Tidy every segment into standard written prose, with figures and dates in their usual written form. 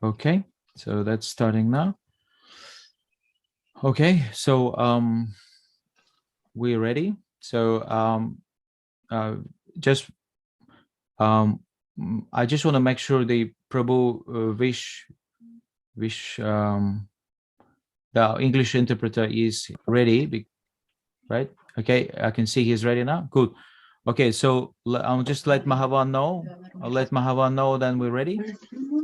Okay, so that's starting now. Okay, so we're ready. So uh, just I just want to make sure the Prabhu Vish the English interpreter is ready, right? Okay, I can see he's ready now. Good. Okay, so I'll just let Mahavan know. I'll let Mahavan know, then we're ready.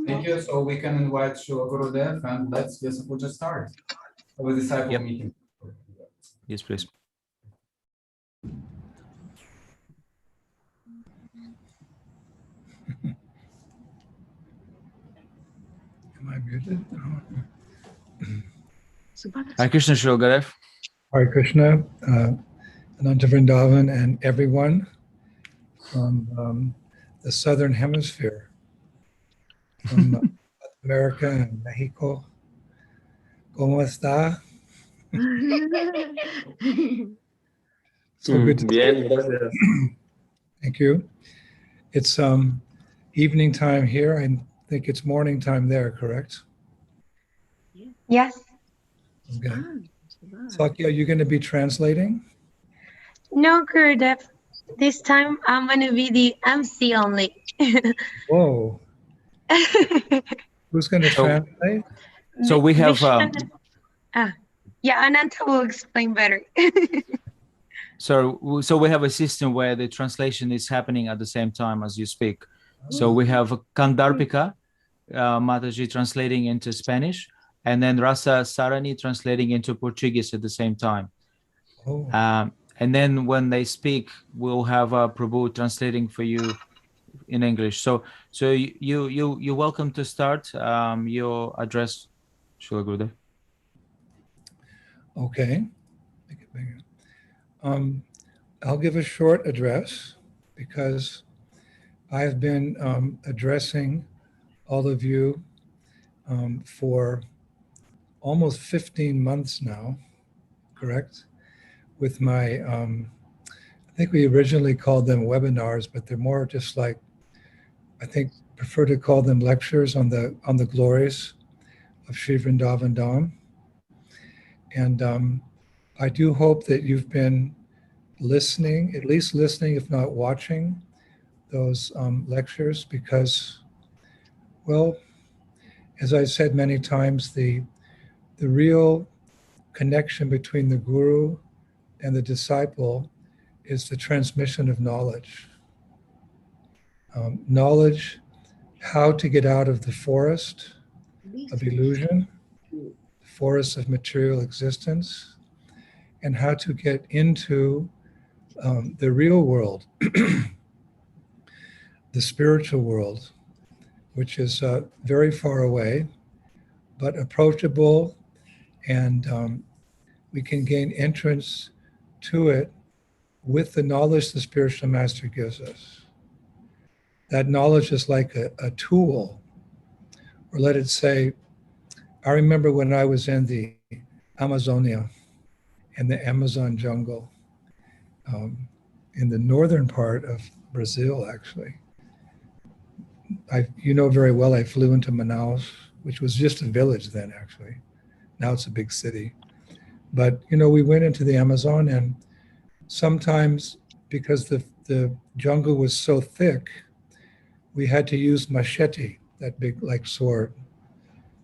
Thank you. So we can invite Srila Gurudev, and we'll just start with the disciple meeting. Yes, please. Am I muted? Hare Krishna, Srila Gurudev. Hare Krishna, Ananta Vrindavan, and everyone from the Southern Hemisphere, from America and Mexico. ¿Cómo está? So good to Bien, gracias. Thank you. It's evening time here. I think it's morning time there, correct? Yes. Okay. Sakya, are you going to be translating? No, Gurudev. This time I'm going to be the MC only. Whoa. Who's going to translate? So we have yeah, Ananta will explain better. so we have a system where the translation is happening at the same time as you speak. So we have Kandarpika Mataji translating into Spanish, and then Rasa Sarani translating into Portuguese at the same time. And then when they speak, we'll have Prabhu translating for you in English. So you're welcome to start your address, Srila Gurudev. Okay. Make it bigger. I'll give a short address because I've been addressing all of you for almost 15 months now, correct? With my, I think we originally called them webinars, but they're more just like, I think prefer to call them lectures on the glories of Sri Vrindavan Dham. And I do hope that you've been listening, at least listening, if not watching those lectures, because, well, as I said many times, the real connection between the guru and the disciple is the transmission of knowledge. Knowledge, how to get out of the forest of illusion, the forest of material existence, and how to get into the real world, the spiritual world, which is very far away, but approachable, and we can gain entrance to it with the knowledge the spiritual master gives us. That knowledge is like a tool, or let it say, I remember when I was in the Amazonia, in the Amazon jungle, in the northern part of Brazil, actually. You know very well, I flew into Manaus, which was just a village then, actually. Now it's a big city. But, you know, we went into the Amazon, and sometimes because the jungle was so thick, we had to use machete, that big like sword,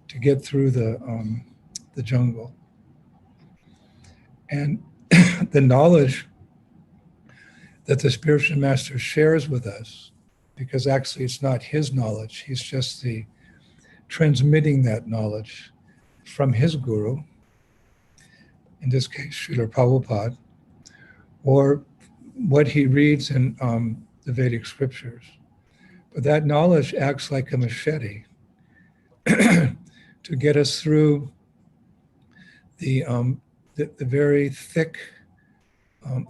to get through the jungle. And the knowledge that the spiritual master shares with us, because actually it's not his knowledge, he's just the transmitting that knowledge from his guru, in this case, Srila Prabhupada, or what he reads in the Vedic scriptures. But that knowledge acts like a machete to get us through the very thick,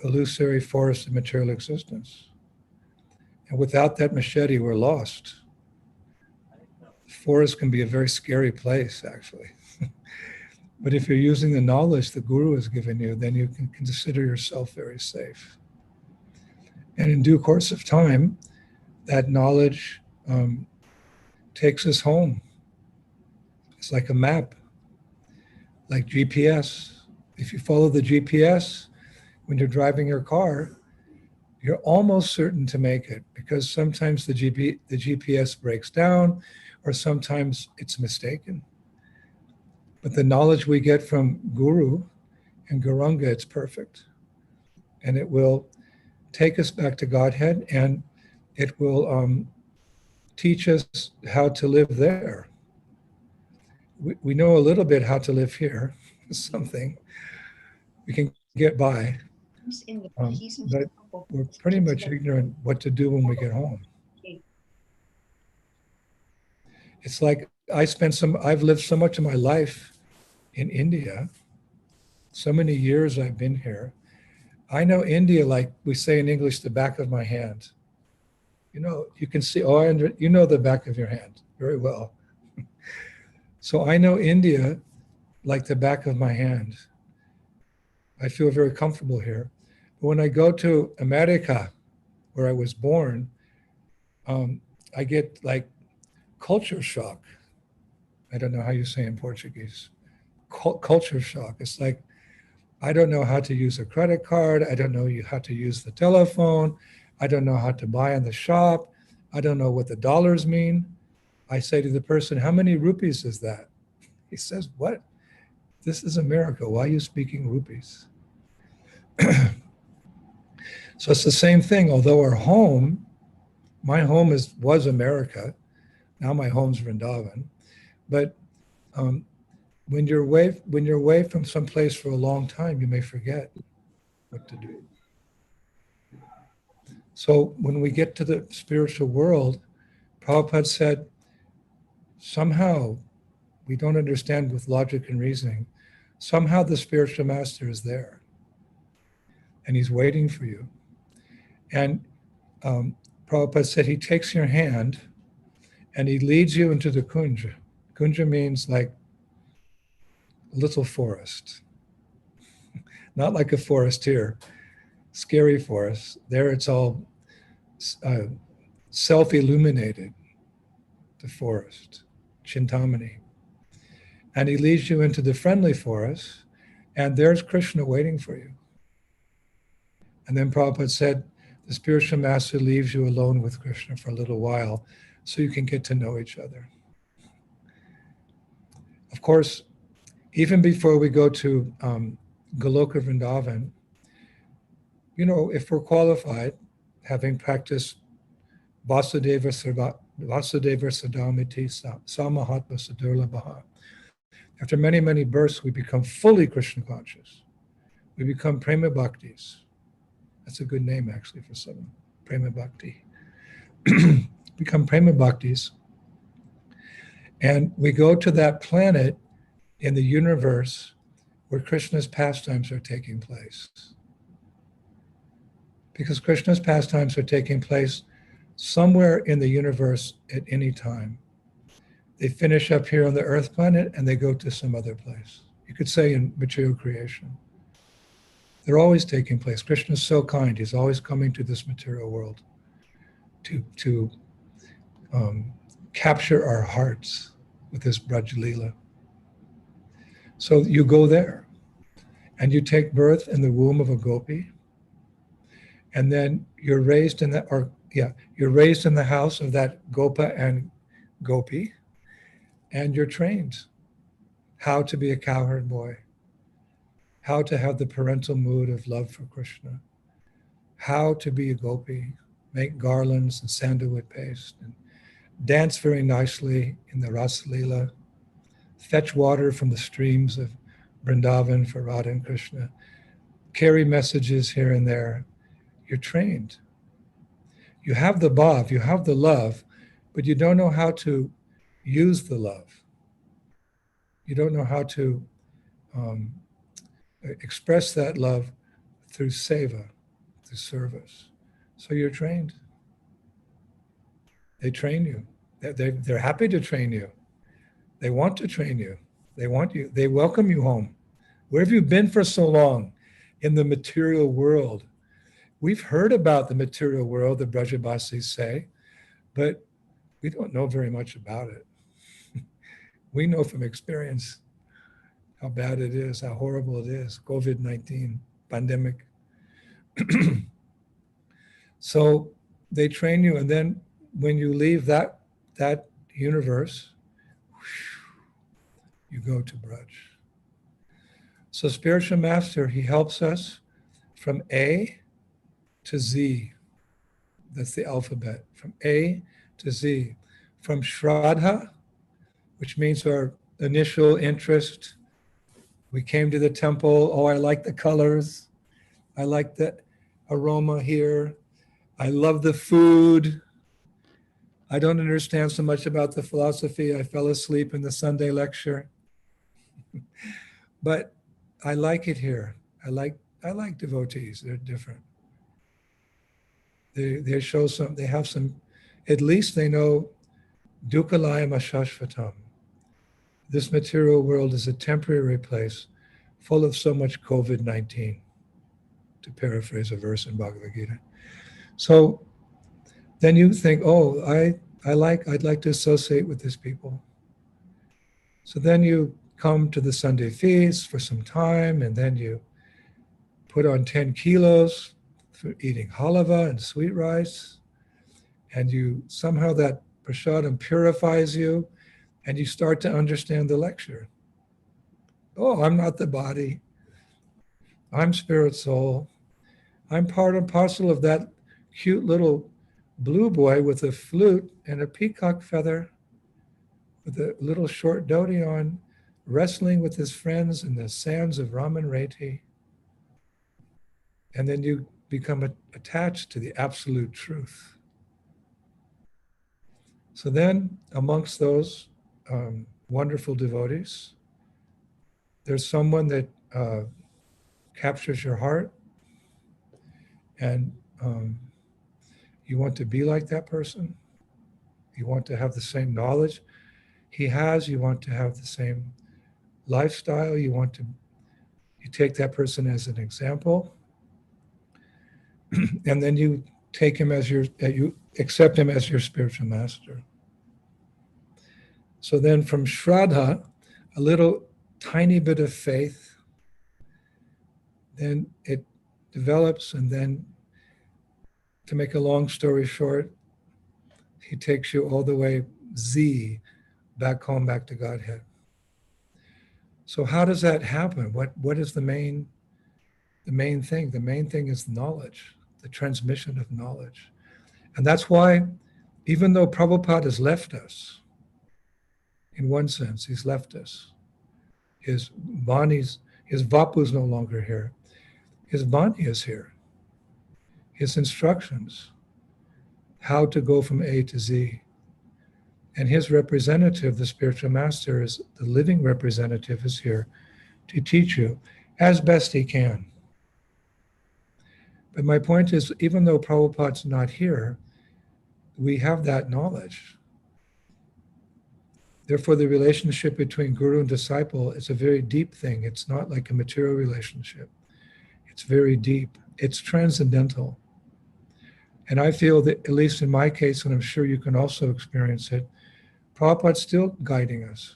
illusory forest of material existence. And without that machete, we're lost. Forest can be a very scary place, actually. But if you're using the knowledge the guru has given you, then you can consider yourself very safe. And in due course of time, that knowledge takes us home. It's like a map, like GPS. If you follow the GPS when you're driving your car, you're almost certain to make it, because sometimes the GPS breaks down, or sometimes it's mistaken. But the knowledge we get from Guru and Guranga, it's perfect. And it will take us back to Godhead, and it will teach us how to live there. We know a little bit how to live here, something. We can get by, but we're pretty much ignorant what to do when we get home. It's like I've lived so much of my life in India, so many years I've been here. I know India, like we say in English, the back of my hand. You know, you can see, you know the back of your hand very well. So I know India like the back of my hand. I feel very comfortable here. But when I go to America, where I was born, I get like culture shock. I don't know how you say in Portuguese. Culture shock. It's like, I don't know how to use a credit card. I don't know how to use the telephone. I don't know how to buy in the shop. I don't know what the dollars mean. I say to the person, how many rupees is that? He says, what? This is America. Why are you speaking rupees? So it's the same thing. Although our home, my home was America. Now my home's Vrindavan. But when you're away from some place for a long time, you may forget what to do. So when we get to the spiritual world, Prabhupada said, somehow, we don't understand with logic and reasoning, somehow the spiritual master is there. And he's waiting for you. And Prabhupada said he takes your hand and he leads you into the kunja. Kunja means like a little forest. Not like a forest here, scary forest. There it's all self-illuminated, the forest, Chintamani. And he leads you into the friendly forest, and there's Krishna waiting for you. And then Prabhupada said, the spiritual master leaves you alone with Krishna for a little while so you can get to know each other. Of course, even before we go to Goloka Vrindavan, you know, if we're qualified, having practiced Vasudeva Sadamiti Samahatma Sadurlabha, after many, many births, we become fully Krishna conscious. We become Prema Bhaktis. That's a good name, actually, for someone. Prema Bhakti. Become Prema Bhaktis. And we go to that planet in the universe where Krishna's pastimes are taking place. Because Krishna's pastimes are taking place somewhere in the universe at any time. They finish up here on the Earth planet and they go to some other place. You could say in material creation. They're always taking place. Krishna is so kind. He's always coming to this material world to capture our hearts with this Braj Leela. So you go there and you take birth in the womb of a gopi, and then you're raised in you're raised in the house of that Gopa and Gopi, and you're trained how to be a cowherd boy, how to have the parental mood of love for Krishna, how to be a gopi, make garlands and sandalwood paste, and dance very nicely in the Rasa Leela, fetch water from the streams of Vrindavan for Radha and Krishna, carry messages here and there. You're trained. You have the bhav, you have the love, but you don't know how to use the love. You don't know how to express that love through seva, through service. So you're trained. They train you. They're happy to train you. They want to train you. They want you. They welcome you home. Where have you been for so long? In the material world. We've heard about the material world, the Brajabasis say, but we don't know very much about it. We know from experience how bad it is, how horrible it is, COVID-19 pandemic. So they train you, and then when you leave that universe, you go to Braj. So spiritual master, he helps us from A to Z. That's the alphabet, from A to Z. From Shraddha, which means our initial interest. We came to the temple. Oh, I like the colors. I like the aroma here. I love the food. I don't understand so much about the philosophy. I fell asleep in the Sunday lecture. But I like it here. I like devotees. They're different. They show some, they have some, at least they know Dukkalayam Ashashvatam. This material world is a temporary place full of so much COVID-19, to paraphrase a verse in Bhagavad Gita. So then you think, oh, I'd like to associate with these people. So then you come to the Sunday feast for some time, and then you put on 10 kilos for eating halava and sweet rice, and you somehow that prasadam purifies you, and you start to understand the lecture. Oh, I'm not the body. I'm spirit soul. I'm part and parcel of that cute little blue boy with a flute and a peacock feather, with a little short dhoti on, wrestling with his friends in the sands of Raman Reti. And then you become attached to the absolute truth. So then, amongst those wonderful devotees, there's someone that captures your heart, and you want to be like that person. You want to have the same knowledge he has. You want to have the same lifestyle. You take that person as an example, and then you take him as you accept him as your spiritual master. So then from Shraddha, a little tiny bit of faith, then it develops, and then, to make a long story short, he takes you all the way Z, back home, back to Godhead. So how does that happen? What is the main thing? The main thing is knowledge, the transmission of knowledge. And that's why, even though Prabhupada has left us, in one sense, he's left us. His Vapu is no longer here. His Vani is here. His instructions, how to go from A to Z. And his representative, the spiritual master, is the living representative, is here to teach you as best he can. But my point is, even though Prabhupada's not here, we have that knowledge. Therefore, the relationship between guru and disciple is a very deep thing. It's not like a material relationship. It's very deep. It's transcendental. And I feel that, at least in my case, and I'm sure you can also experience it, Prabhupada's still guiding us.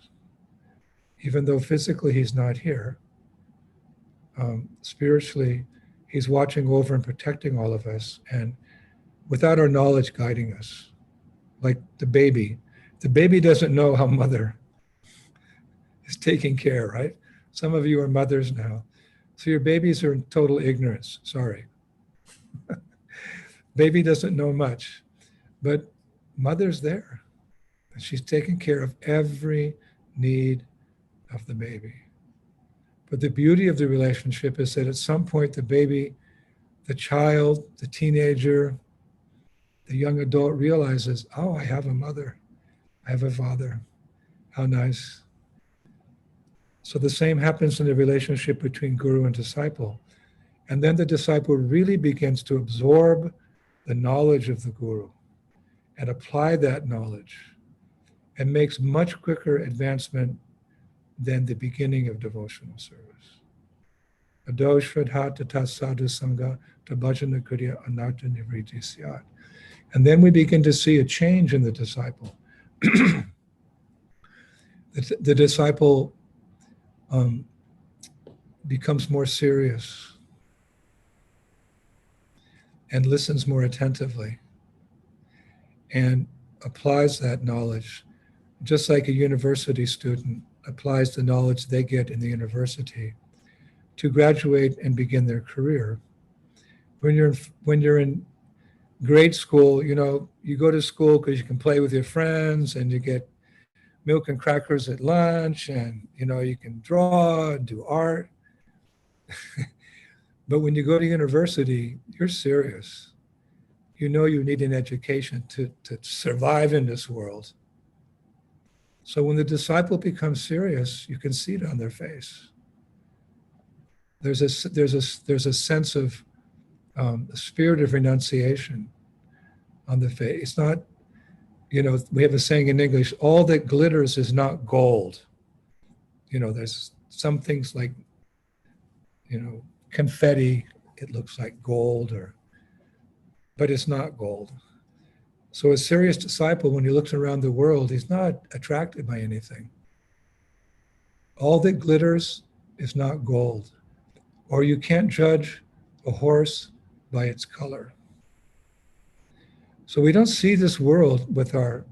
Even though physically he's not here, spiritually, he's watching over and protecting all of us, and without our knowledge, guiding us. Like the baby. The baby doesn't know how mother is taking care, right? Some of you are mothers now. So your babies are in total ignorance, sorry. Baby doesn't know much, but mother's there. And she's taking care of every need of the baby. But the beauty of the relationship is that at some point the baby, the child, the teenager, the young adult realizes, oh, I have a mother, I have a father. How nice. So the same happens in the relationship between guru and disciple. And then the disciple really begins to absorb the knowledge of the guru and apply that knowledge, and makes much quicker advancement than the beginning of devotional service. Ado shraddha tata sadhu sangha tabhajana kriya anartha nivriti syat. And then we begin to see a change in the disciple. The the disciple becomes more serious and listens more attentively and applies that knowledge, just like a university student applies the knowledge they get in the university to graduate and begin their career. When you're in grade school, you go to school because you can play with your friends and you get milk and crackers at lunch, and you can draw and do art. But when you go to university, you're serious. You need an education to survive in this world. So when the disciple becomes serious, you can see it on their face. There's a sense of a spirit of renunciation on the face. It's not, we have a saying in English, all that glitters is not gold. There's some things like, confetti, it looks like gold, but it's not gold. So a serious disciple, when he looks around the world, he's not attracted by anything. All that glitters is not gold. Or you can't judge a horse by its color. So we don't see this world with our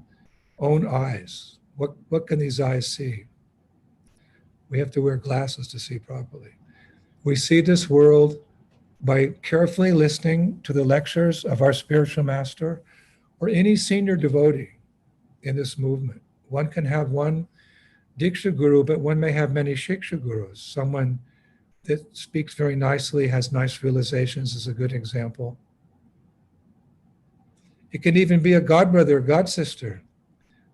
own eyes. What can these eyes see? We have to wear glasses to see properly. We see this world by carefully listening to the lectures of our spiritual master or any senior devotee in this movement. One can have one Diksha Guru, but one may have many Shiksha Gurus. Someone that speaks very nicely, has nice realizations is a good example. It can even be a godbrother or godsister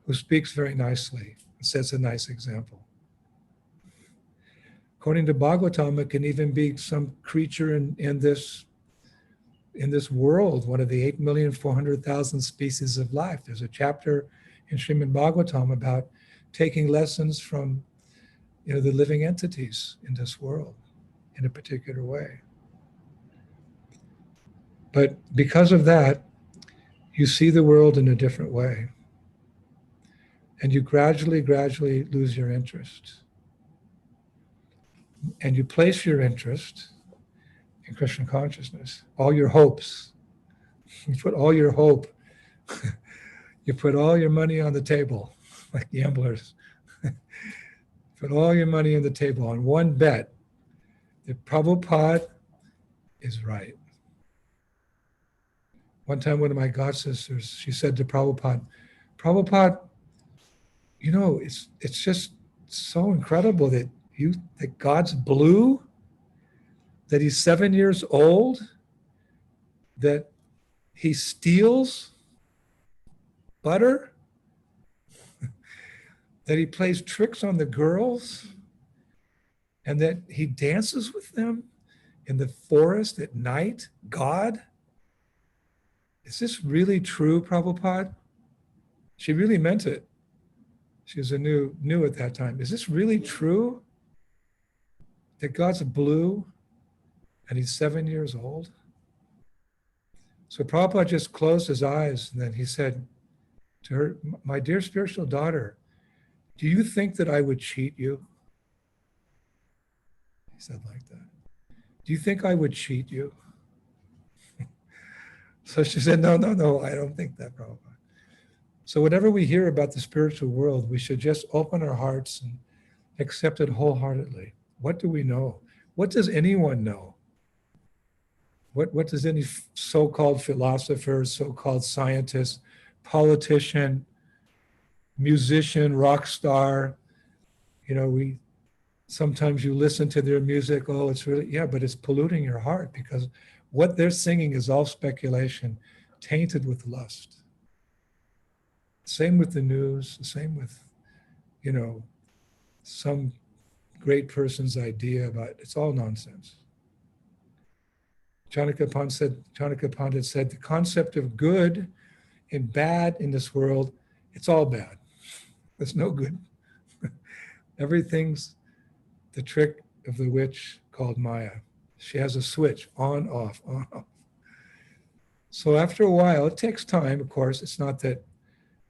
who speaks very nicely and sets a nice example. According to Bhagavatam, it can even be some creature in this world, one of the 8,400,000 species of life. There's a chapter in Srimad Bhagavatam about taking lessons from the living entities in this world in a particular way. But because of that, you see the world in a different way. And you gradually lose your interest. And you place your interest in Krishna consciousness, all your hopes. You put all your hope, you put all your money on the table, like gamblers. Put all your money on the table on one bet that Prabhupada is right. One time, one of my godsisters, she said to Prabhupada, it's just so incredible that God's blue, that he's 7 years old, that he steals butter, that he plays tricks on the girls, and that he dances with them in the forest at night. God? Is this really true, Prabhupada? She really meant it. She was new at that time. Is this really true? That God's blue and he's 7 years old? So Prabhupada just closed his eyes and then he said to her, my dear spiritual daughter, do you think that I would cheat you? He said like that. Do you think I would cheat you? So she said, no, I don't think that, Prabhupada. So whatever we hear about the spiritual world, we should just open our hearts and accept it wholeheartedly. What do we know? What does anyone know? What does any so-called philosopher, so-called scientist, politician, musician, rock star, sometimes you listen to their music, it's really, but it's polluting your heart because what they're singing is all speculation, tainted with lust. Same with the news, same with, some great person's idea about it's all nonsense. Chanakya Pandit said, the concept of good and bad in this world, it's all bad. There's no good. Everything's the trick of the witch called Maya. She has a switch, on, off, on, off. So after a while, it takes time, of course. It's not that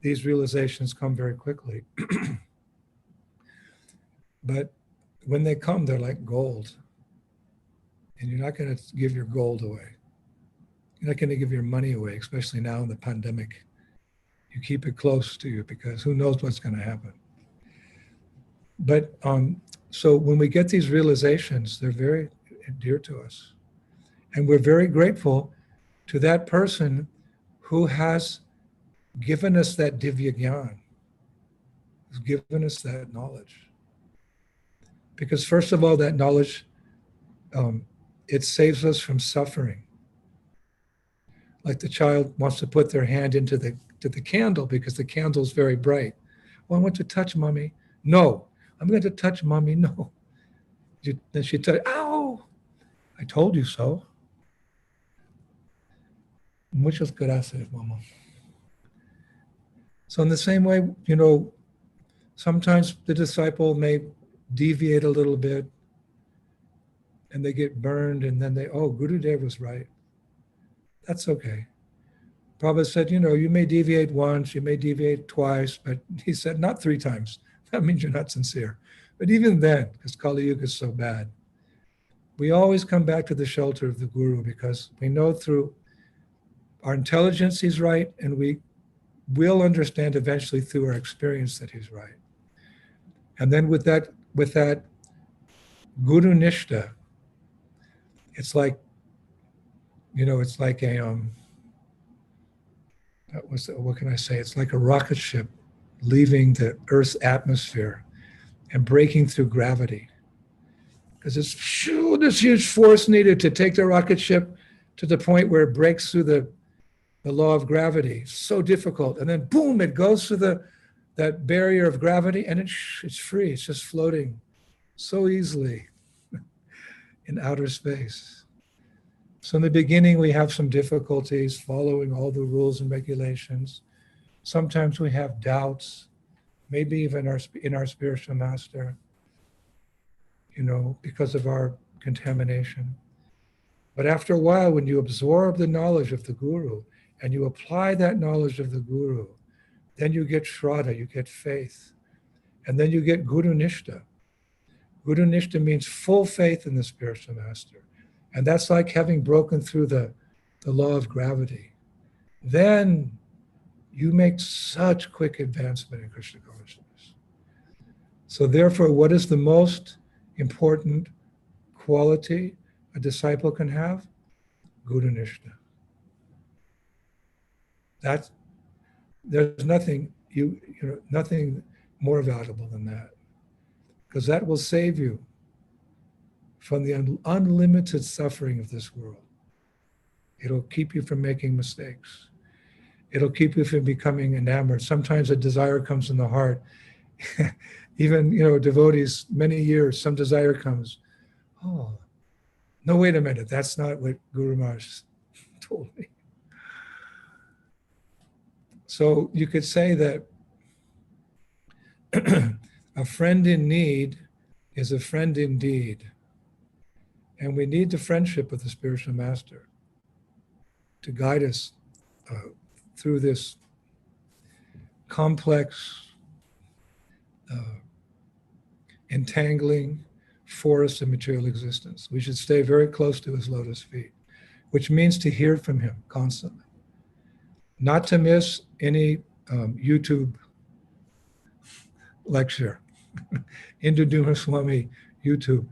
these realizations come very quickly. But when they come, they're like gold. And you're not going to give your gold away. You're not going to give your money away, especially now in the pandemic. You keep it close to you because who knows what's going to happen. But so when we get these realizations, they're very dear to us. And we're very grateful to that person who has given us that divya gyan, who's given us that knowledge. Because first of all, that knowledge, it saves us from suffering. Like the child wants to put their hand into the candle because the candle's very bright. Well, I want to touch mommy. No, I'm going to touch mommy. No. Then she touched, ow, I told you so. Muchas gracias, mama. So in the same way, sometimes the disciple may deviate a little bit and they get burned and then Gurudev was right. That's okay. Prabhupada said, you may deviate once, you may deviate twice, but he said not 3 times. That means you're not sincere. But even then, because Kali Yuga is so bad, we always come back to the shelter of the Guru because we know through our intelligence he's right, and we will understand eventually through our experience that he's right. And then with that Guru Nishta, it's like, it's like a what can I say? It's like a rocket ship leaving the Earth's atmosphere and breaking through gravity. Because it's this huge force needed to take the rocket ship to the point where it breaks through the law of gravity. It's so difficult. And then boom, it goes through that barrier of gravity and it's free. It's just floating so easily in outer space. So in the beginning, we have some difficulties following all the rules and regulations. Sometimes we have doubts, maybe even in our spiritual master, because of our contamination. But after a while, when you absorb the knowledge of the Guru and you apply that knowledge of the Guru, then you get Shraddha, you get faith. And then you get Guru Nishta. Guru Nishta means full faith in the spiritual master. And that's like having broken through the law of gravity. Then you make such quick advancement in Krishna consciousness. So therefore, what is the most important quality a disciple can have? Guru Nishta. There's nothing nothing more valuable than that, because that will save you from the unlimited suffering of this world. It'll keep you from making mistakes. It'll keep you from becoming enamored. Sometimes a desire comes in the heart. Even, devotees, many years, some desire comes. Oh, no, wait a minute. That's not what Guru Maharaj told me. So you could say that a friend in need is a friend indeed. And we need the friendship of the spiritual master to guide us through this complex, entangling forest of material existence. We should stay very close to his lotus feet, which means to hear from him constantly. Not to miss any YouTube lecture, Induduma Swami YouTube.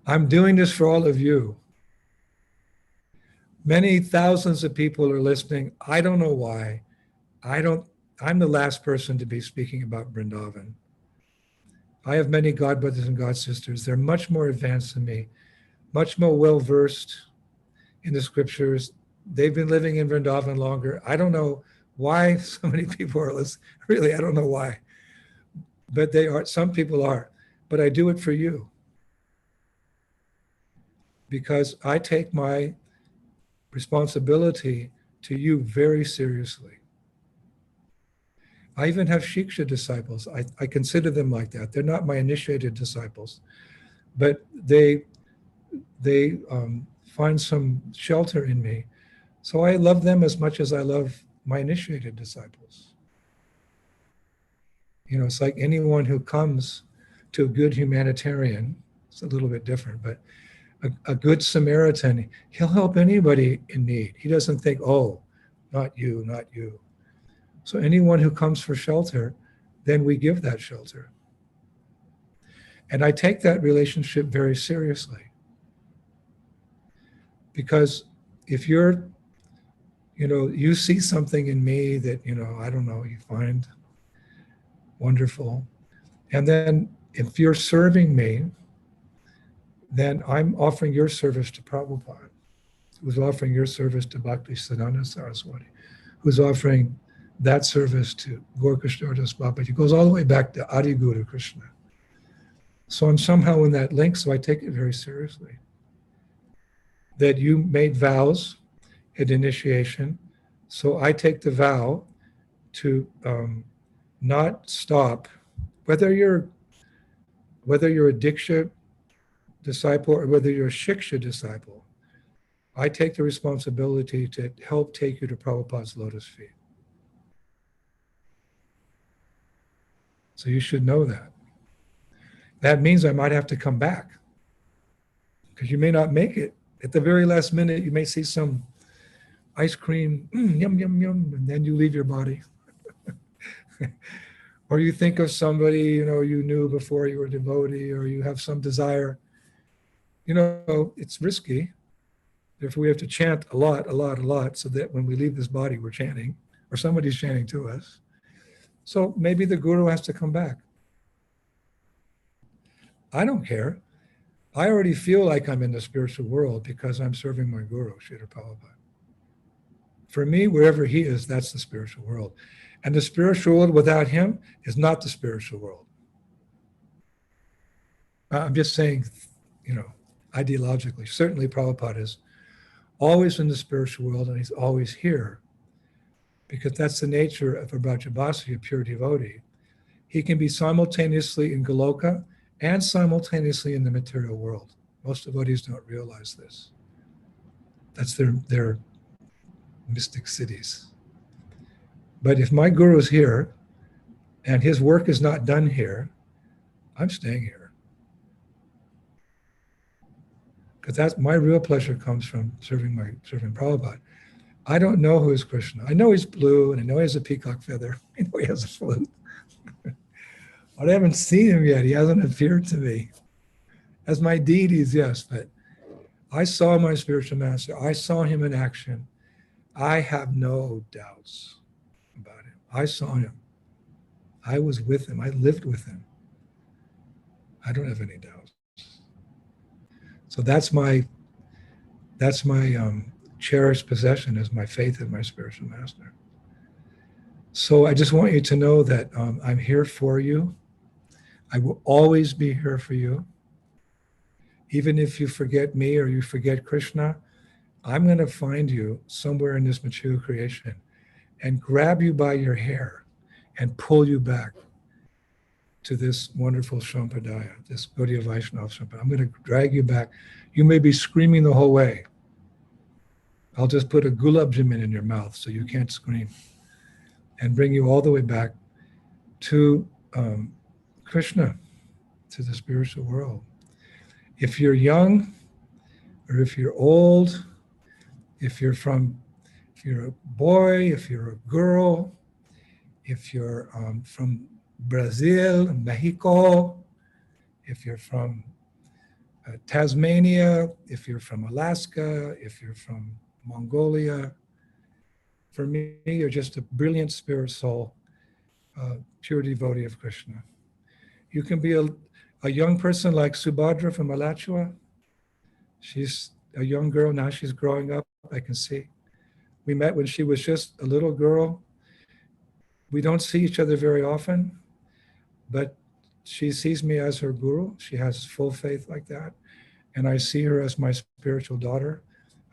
I'm doing this for all of you. Many thousands of people are listening. I don't know why. I'm the last person to be speaking about Vrindavan. I have many God brothers and God sisters. They're much more advanced than me, much more well-versed in the scriptures. They've been living in Vrindavan longer. I don't know why so many people are listening. Really, I don't know why. But they are, some people are. But I do it for you, because I take my responsibility to you very seriously. I even have Shiksha disciples. I consider them like that. They're not my initiated disciples, but they find some shelter in me. So I love them as much as I love my initiated disciples. It's like anyone who comes to a good humanitarian. It's a little bit different, but a good Samaritan, he'll help anybody in need. He doesn't think, oh, not you, not you. So anyone who comes for shelter, then we give that shelter. And I take that relationship very seriously. Because if you see something in me that, I don't know, you find wonderful. And then if you're serving me, then I'm offering your service to Prabhupada, who's offering your service to Bhakti Siddhanta Saraswati, who's offering that service to Gaurakrishna Das Babaji. It goes all the way back to Adi Guru Krishna. So I'm somehow in that link, so I take it very seriously. That you made vows at initiation, so I take the vow to not stop, whether you're a Diksha disciple or whether you're a Shiksha disciple, I take the responsibility to help take you to Prabhupada's lotus feet. So you should know that. That means I might have to come back because you may not make it. At the very last minute, you may see some ice cream, yum, yum, yum, and then you leave your body. Or you think of somebody, you knew before you were a devotee, or you have some desire. It's risky. Therefore, we have to chant a lot, so that when we leave this body, we're chanting, or somebody's chanting to us. So maybe the guru has to come back. I don't care. I already feel like I'm in the spiritual world because I'm serving my guru, Srila Prabhupada. For me, wherever he is, that's the spiritual world. And the spiritual world without him is not the spiritual world. I'm just saying, ideologically, certainly Prabhupada is always in the spiritual world and he's always here because that's the nature of a Brajabasi, a pure devotee. He can be simultaneously in Goloka and simultaneously in the material world. Most devotees don't realize this. That's their mystic cities. But if my guru is here and his work is not done here, I'm staying here. Because that's my real pleasure comes from serving Prabhupada. I don't know who is Krishna. I know he's blue and I know he has a peacock feather. I know he has a flute. But I haven't seen him yet. He hasn't appeared to me. As my deities, yes, but I saw my spiritual master. I saw him in action. I have no doubts about him. I saw him. I was with him. I lived with him. I don't have any doubts. So that's my cherished possession is my faith in my spiritual master. So I just want you to know that I'm here for you. I will always be here for you. Even if you forget me or you forget Krishna, I'm going to find you somewhere in this material creation and grab you by your hair and pull you back to this wonderful Sampradaya, this Gaudiya Vaishnava Sampradaya. I'm going to drag you back. You may be screaming the whole way. I'll just put a gulab jamun in your mouth so you can't scream and bring you all the way back to Krishna, to the spiritual world. If you're young or if you're old, if you're a boy, if you're a girl, if you're from Brazil, Mexico, if you're from Tasmania, if you're from Alaska, if you're from Mongolia, for me, you're just a brilliant spirit soul, pure devotee of Krishna. You can be a young person like Subhadra from Alachua. She's a young girl, now she's growing up, I can see. We met when she was just a little girl. We don't see each other very often, but she sees me as her guru. She has full faith like that. And I see her as my spiritual daughter.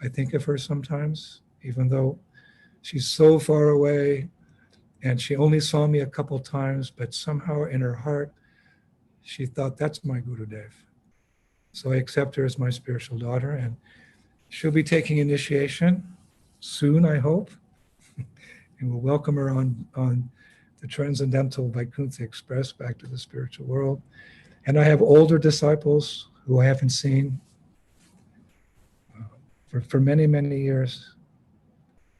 I think of her sometimes, even though she's so far away and she only saw me a couple times, but somehow in her heart, she thought, that's my Gurudev. So I accept her as my spiritual daughter, and she'll be taking initiation soon, I hope. And we'll welcome her on the Transcendental Vaikuntha Express back to the spiritual world. And I have older disciples who I haven't seen for many, many years.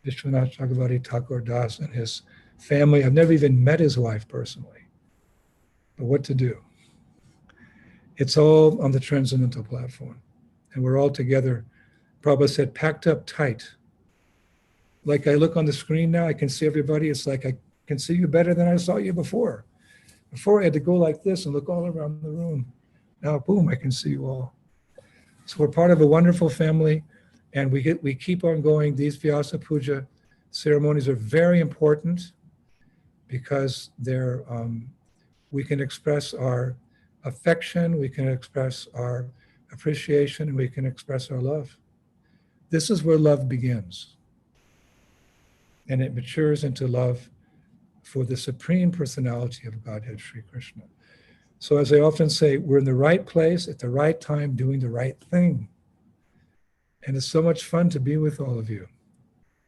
Vishwanath Chakravarti Thakur Das and his family. I've never even met his wife personally. But what to do? It's all on the transcendental platform. And we're all together. Prabhupada said, packed up tight. Like I look on the screen now, I can see everybody. It's like I can see you better than I saw you before. Before I had to go like this and look all around the room. Now, boom, I can see you all. So we're part of a wonderful family, and we keep on going. These Vyasa Puja ceremonies are very important because they're we can express our affection, we can express our appreciation, and we can express our love. This is where love begins. And it matures into love for the Supreme Personality of Godhead, Sri Krishna. So as I often say, we're in the right place at the right time doing the right thing. And it's so much fun to be with all of you.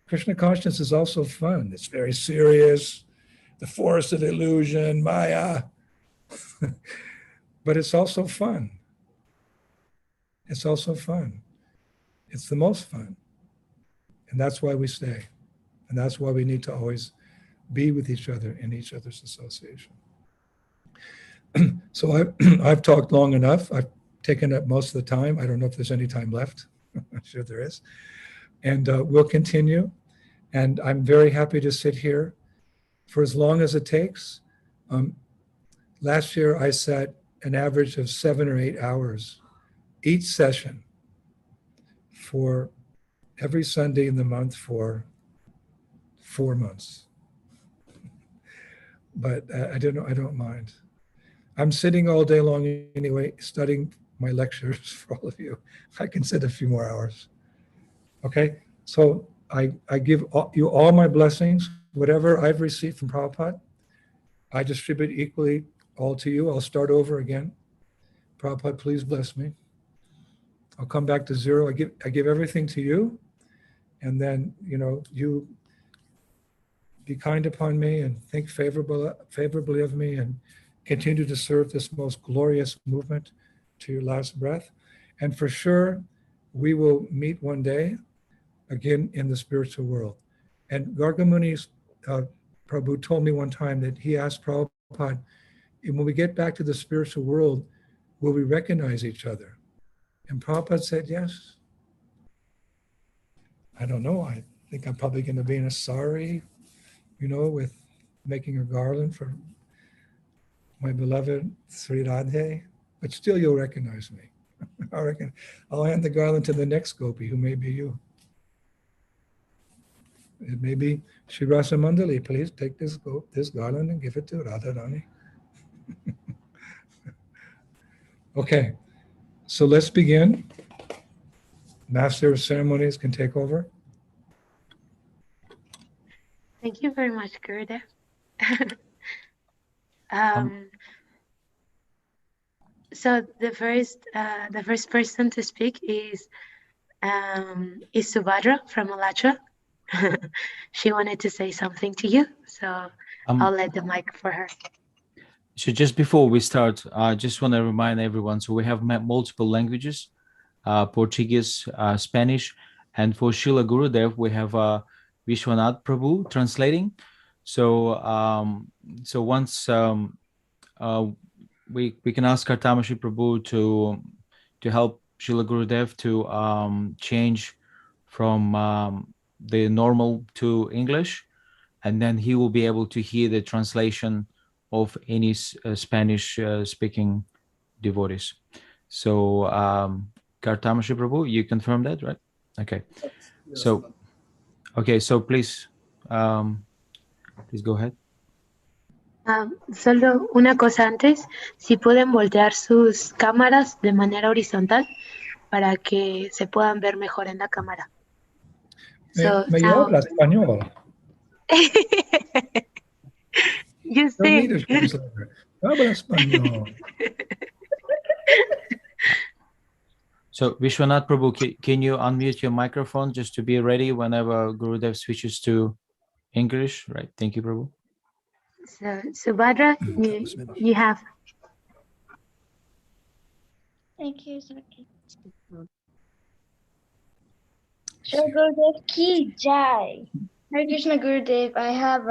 Krishna consciousness is also fun. It's very serious, the force of illusion, Maya. But it's also fun. It's also fun. It's the most fun. And that's why we stay. And that's why we need to always be with each other in each other's association. So I've talked long enough. I've taken up most of the time. I don't know if there's any time left. I'm sure there is. And we'll continue. And I'm very happy to sit here for as long as it takes. Last year, I sat an average of 7 or 8 hours each session for every Sunday in the month for 4 months. But I don't mind. I'm sitting all day long anyway, studying my lectures for all of you. I can sit a few more hours. Okay, so I give you all my blessings. Whatever I've received from Prabhupada, I distribute equally all to you. I'll start over again. Prabhupada, please bless me. I'll come back to zero. I give everything to you. And then, you be kind upon me and think favorably of me and continue to serve this most glorious movement to your last breath. And for sure, we will meet one day again in the spiritual world. And Gargamuni's Prabhu told me one time that he asked Prabhupada, when we get back to the spiritual world, will we recognize each other? And Prabhupada said, yes. I don't know. I think I'm probably going to be in a sari, with making a garland for my beloved Sri Radhe, but still you'll recognize me. I'll hand the garland to the next gopi, who may be you. It may be Shri Rasa Mandali. Please take this garland and give it to Radharani. Okay, so let's begin. Master of Ceremonies can take over. Thank you very much, Gurudev. So the first person to speak is Subhadra from Alatra. She wanted to say something to you, so I'll let the mic for her. So just before we start, I just want to remind everyone, so we have multiple languages, Portuguese, Spanish, and for Srila Gurudev, we have Vishwanath Prabhu translating. So so once we can ask Kartamashi Prabhu to help Srila Gurudev to change from the normal to English, and then he will be able to hear the translation of any Spanish speaking devotees. So Kartamashi Prabhu, you confirm that, right? Okay. Yes. So okay, so please go ahead. Solo una cosa antes, si pueden voltear sus cámaras de manera horizontal para que se puedan ver mejor en la cámara. Me habla español. You No need see. a translator. Habla español. So Vishwanath Prabhu, can you unmute your microphone just to be ready whenever Gurudev switches to English? Right. Thank you, Prabhu. So Subhadra, you have. Thank you, Saki. See. Shri Gurudev Ki Jai. Hare Krishna Gurudev, I have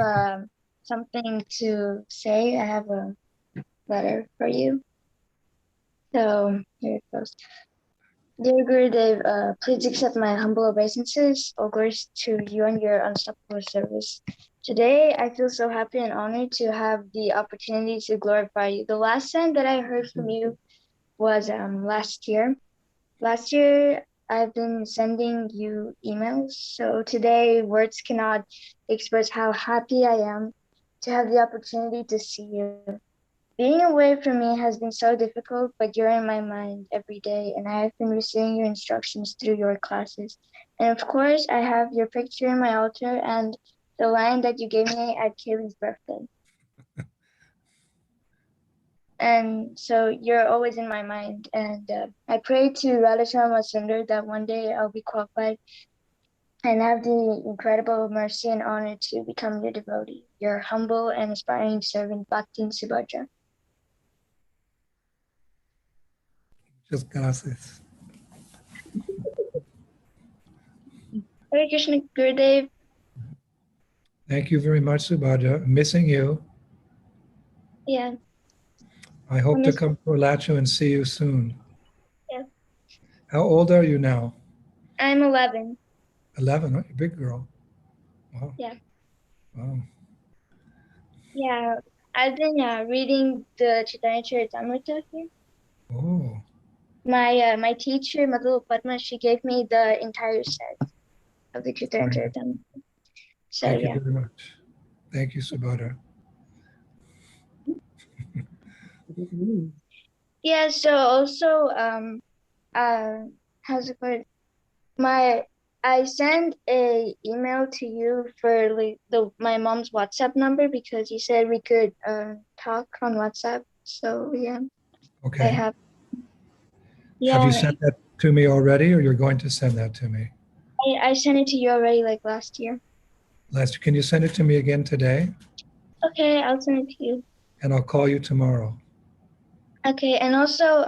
something to say. I have a letter for you. So here it goes. Dear Gurudev, please accept my humble obeisances. All glories to you and your unstoppable service. Today, I feel so happy and honored to have the opportunity to glorify you. The last time that I heard from you was last year. Last year, I've been sending you emails. So today, words cannot express how happy I am to have the opportunity to see you. Being away from me has been so difficult, but you're in my mind every day, and I have been receiving your instructions through your classes. And of course, I have your picture in my altar and the line that you gave me at Kaylee's birthday. And so you're always in my mind. And I pray to Radhashyama Sundar that one day I'll be qualified and have the incredible mercy and honor to become your devotee, your humble and aspiring servant, Bhaktin Subhadra. Just gracias. Hare Krishna Gurudev. Thank you very much, Subhadra. I'm missing you. Yeah. I hope to miss- come to Alachu and see you soon. Yeah. How old are you now? I'm 11. 11, huh? You're a big girl. Wow. Yeah. Wow. Yeah. I've been reading the Chaitanya Charitamrita here. Oh, My teacher, Madhu Padma, she gave me the entire set of the Chaitanya very good. Charitamrita. So Thank yeah. you very much. Thank you, Subhadra. Yeah. So also how's it called? I sent a email to you for like my mom's WhatsApp number because you said we could talk on WhatsApp. So yeah, I Okay. have. Have you Yeah, sent that to me already, or you're going to send that to me? I sent it to you already like last year. Lester, can you send it to me again today? Okay, I'll send it to you. And I'll call you tomorrow. Okay, and also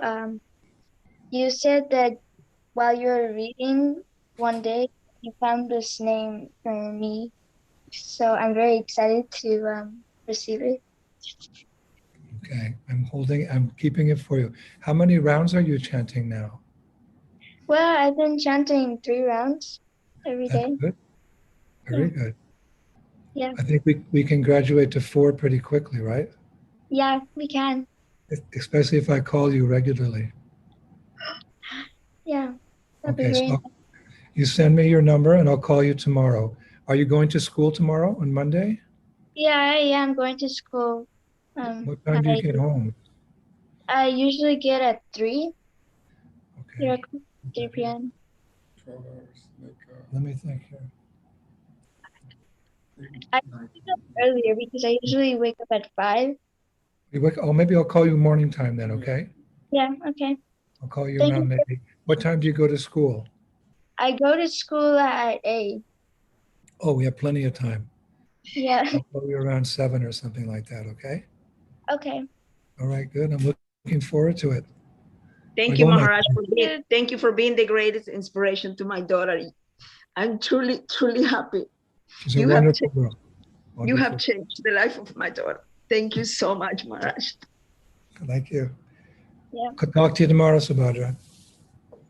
you said that while you were reading one day you found this name for me. So I'm very excited to receive it. Okay. I'm keeping it for you. How many rounds are you chanting now? Well, I've been chanting 3 rounds every That's day. good. Very Yeah. good. Yeah. I think we can graduate to 4 pretty quickly, right? Yeah, we can. Especially if I call you regularly. Yeah, that'd be Okay, great. so you send me your number and I'll call you tomorrow. Are you going to school tomorrow on Monday? Yeah, I am going to school. What time do you get home? I usually get at 3, Okay, 3 p.m. 12 hours. let me think here. I wake up earlier because I usually wake up at 5. Maybe I'll call you morning time then, okay? Yeah, okay. I'll call you Thank around you. maybe. What time do you go to school? I go to school at 8. Oh, we have plenty of time. Yeah, I'll call you around 7 or something like that, okay? okay. All right, good. I'm looking forward to it. Thank you, Perdona. Maharaj, thank you for being the greatest inspiration to my daughter. I'm truly, truly happy. She's a You have wonderful girl. You have Wonderful. changed the life of my daughter. Thank you so much, Maharaj. Thank you. Yeah. Could talk to you tomorrow, Subhadra.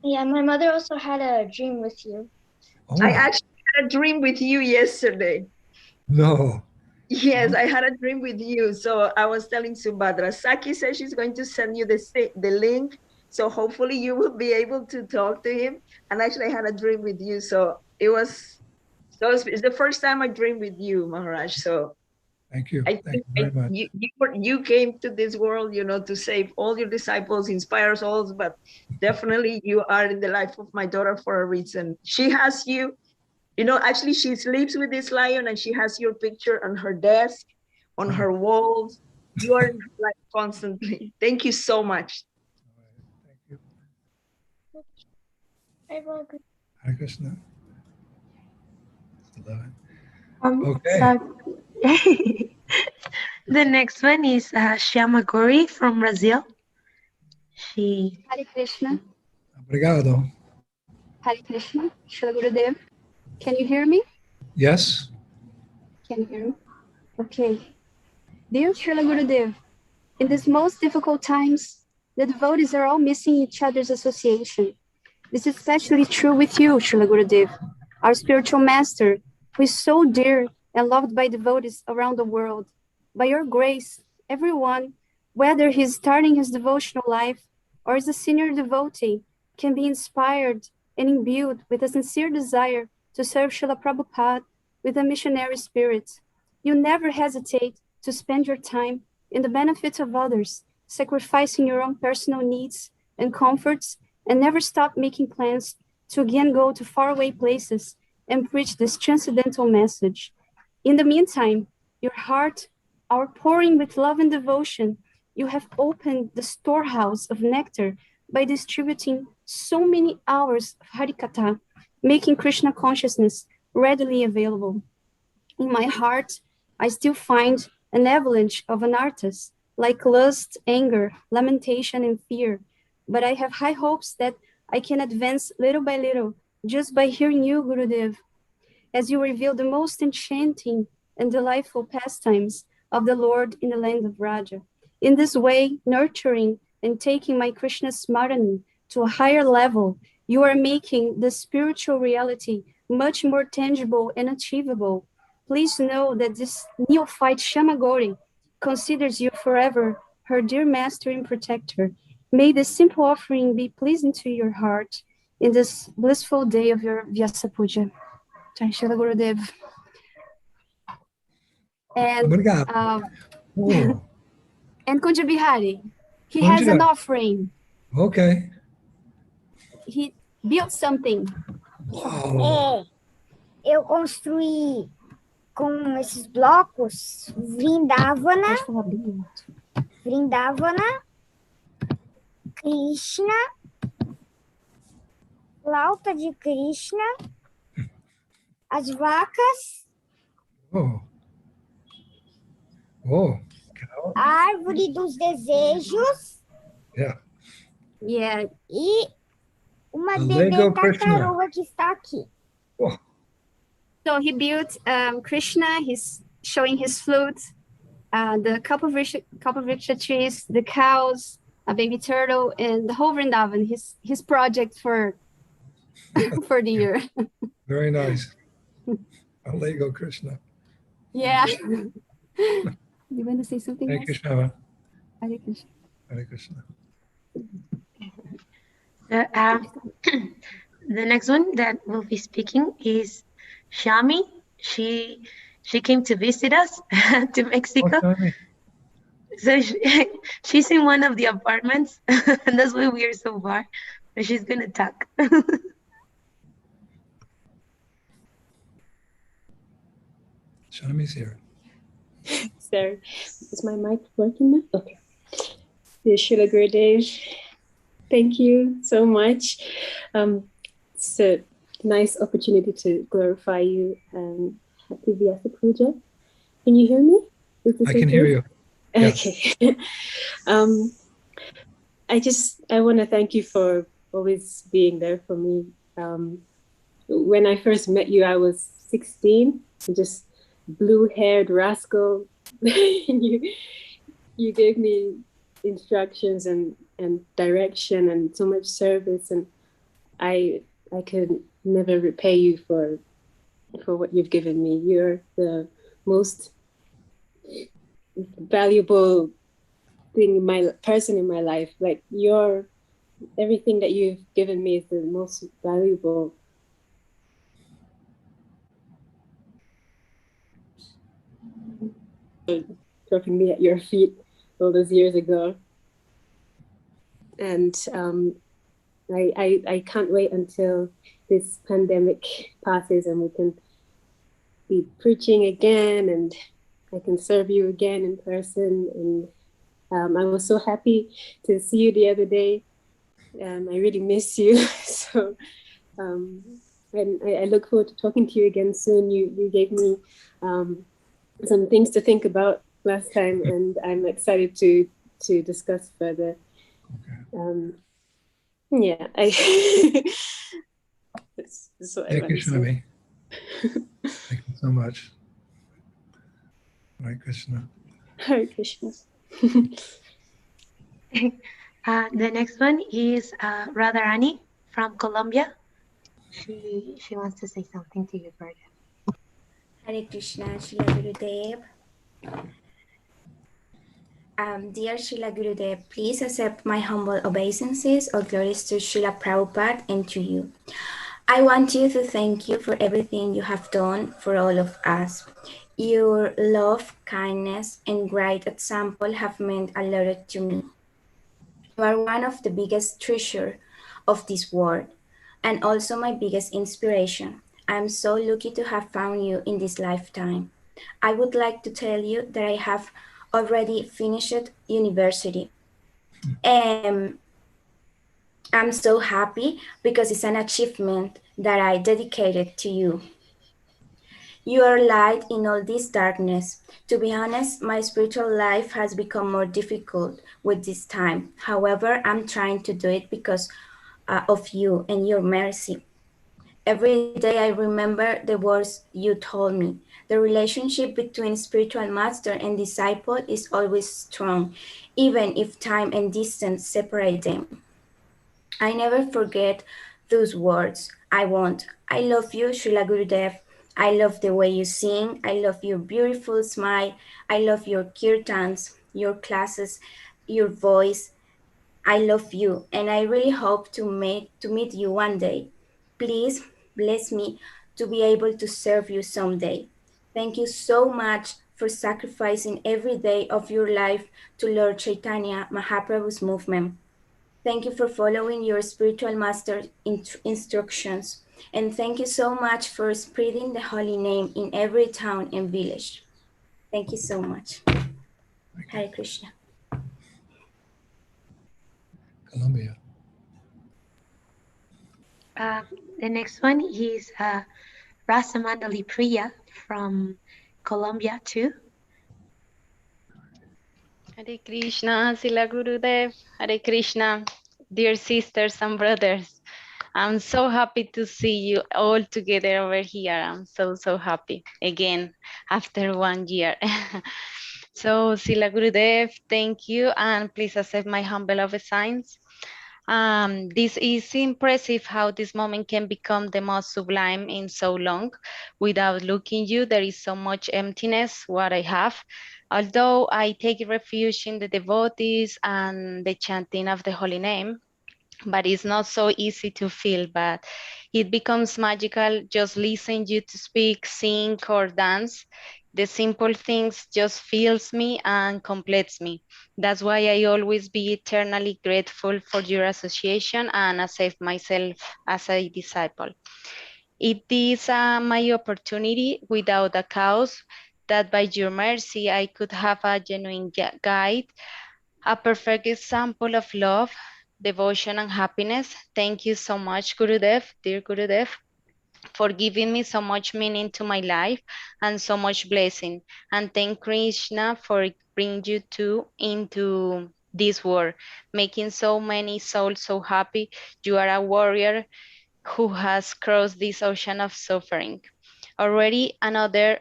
Yeah, my mother also had a dream with you. Oh, I actually had a dream with you yesterday. no. Yes, I had a dream with you. So I was telling Subhadra, Saki says she's going to send you the link. So hopefully you will be able to talk to him. And actually I had a dream with you. So it's the first time I dreamed with you, Maharaj. So Thank you. I Thank think you very much. you came to this world, to save all your disciples, inspire souls, but definitely you are in the life of my daughter for a reason. She has you, actually she sleeps with this lion and she has your picture on her desk, on her walls. You are in her life constantly. Thank you so much. Thank you. Hare Krishna. 11. Okay. The next one is Shyama Gori from Brazil. She Hare Krishna. Obrigado. Hare Krishna. Srila Gurudev. Can you hear me? Yes. Can you hear me? Okay. Dear Srila Gurudev, in these most difficult times, the devotees are all missing each other's association. This is especially true with you, Srila Gurudev, our spiritual master, who is so dear and loved by devotees around the world. By your grace, everyone, whether he is starting his devotional life or is a senior devotee, can be inspired and imbued with a sincere desire to serve Srila Prabhupada with a missionary spirit. You never hesitate to spend your time in the benefit of others, sacrificing your own personal needs and comforts, and never stop making plans to again go to faraway places and preach this transcendental message. In the meantime, your heart, outpouring with love and devotion, you have opened the storehouse of nectar by distributing so many hours of Harikatha, making Krishna consciousness readily available. In my heart, I still find an avalanche of anarthas, like lust, anger, lamentation, and fear. But I have high hopes that I can advance little by little just by hearing you, Gurudev, as you reveal the most enchanting and delightful pastimes of the Lord in the land of Raja. In this way, nurturing and taking my Krishna Smarani to a higher level, you are making the spiritual reality much more tangible and achievable. Please know that this neophyte Shamagori considers you forever her dear master and protector. May this simple offering be pleasing to your heart in this blissful day of your Vyasa Puja. Jai Shri Gurudev. And, Obrigado. Oh, and Kunja Bihari, he has an offering. okay. He built something. Wow. Eu construí com esses blocos Vrindavana, Krishna, flauta de Krishna, as vacas, Oh. Oh. árvore dos desejos. Yeah. Yeah. E uma A bebê Lego Krishna. tartaruga que está aqui. Oh. So he built Krishna, he's showing his flute, the Kalpavriksha trees, the cows, a baby turtle, and the whole Vrindavan, his project for for the year. Very nice. A Lego Krishna. Yeah. You want to say something Hare else? Krishna. Hare Krishna. Hare Krishna. the next one that will be speaking is Shami. She came to visit us to Mexico. Okay. So she's in one of the apartments, and that's why we are so far. But she's gonna talk. Shami's here. So, is my mic working now? Okay. Dear Srila Gurudev, thank you so much. It's a nice opportunity to glorify you. Happy Vyasa Puja. Can you hear me? I can hear you. Yes. Okay. I want to thank you for always being there for me. When I first met you, I was 16, just blue-haired rascal. you gave me instructions and direction and so much service, and I could never repay you for what you've given me. You're the most valuable thing in my person in my life. Like everything that you've given me is the most valuable. Dropping me at your feet all those years ago, and I can't wait until this pandemic passes and we can be preaching again and I can serve you again in person. And I was so happy to see you the other day. I really miss you. So, and I look forward to talking to you again soon. You gave me some things to think about last time, and I'm excited to discuss further. Yeah, that's what I Thank you, want to say. Shinami. Thank you so much. Hare Krishna. Hare Krishna. The next one is Radharani from Colombia. She wants to say something to you, Berta. Hare Krishna, Srila Gurudev. Dear Srila Gurudev, please accept my humble obeisances. All glories to Srila Prabhupada and to you. I want you to thank you for everything you have done for all of us. Your love, kindness, and great example have meant a lot to me. You are one of the biggest treasures of this world, and also my biggest inspiration. I am so lucky to have found you in this lifetime. I would like to tell you that I have already finished university. And I'm so happy because it's an achievement that I dedicated to you. You are light in all this darkness. To be honest, my spiritual life has become more difficult with this time. However, I'm trying to do it because of you and your mercy. Every day I remember the words you told me. The relationship between spiritual master and disciple is always strong, even if time and distance separate them. I never forget those words. I won't. I love you, Srila Gurudev. I love the way you sing. I love your beautiful smile. I love your kirtans, your classes, your voice. I love you, and I really hope to meet you one day. Please bless me to be able to serve you someday. Thank you so much for sacrificing every day of your life to Lord Chaitanya Mahaprabhu's movement. Thank you for following your spiritual master instructions. And thank you so much for spreading the holy name in every town and village. Thank you so much. Hare Krishna. Colombia. The next one is Rasamandali Priya from Colombia too. Hare Krishna, Sila Gurudev, Hare Krishna, dear sisters and brothers. I'm so happy to see you all together over here. I'm so happy again after 1 year. So Sila Gurudev, thank you, and please accept my humble obeisance. This is impressive how this moment can become the most sublime in so long. Without looking you, there is so much emptiness, what I have. Although I take refuge in the devotees and the chanting of the holy name, but it's not so easy to feel, but it becomes magical just listening you to speak, sing, or dance. The simple things just fills me and completes me. That's why I always be eternally grateful for your association and accept myself as a disciple. It is my opportunity without a cause that by your mercy I could have a genuine guide, a perfect example of love, devotion, and happiness. Thank you so much, Gurudev, dear Gurudev, for giving me so much meaning to my life and so much blessing. And thank Krishna for bringing you two into this world, making so many souls so happy. You are a warrior who has crossed this ocean of suffering. Already after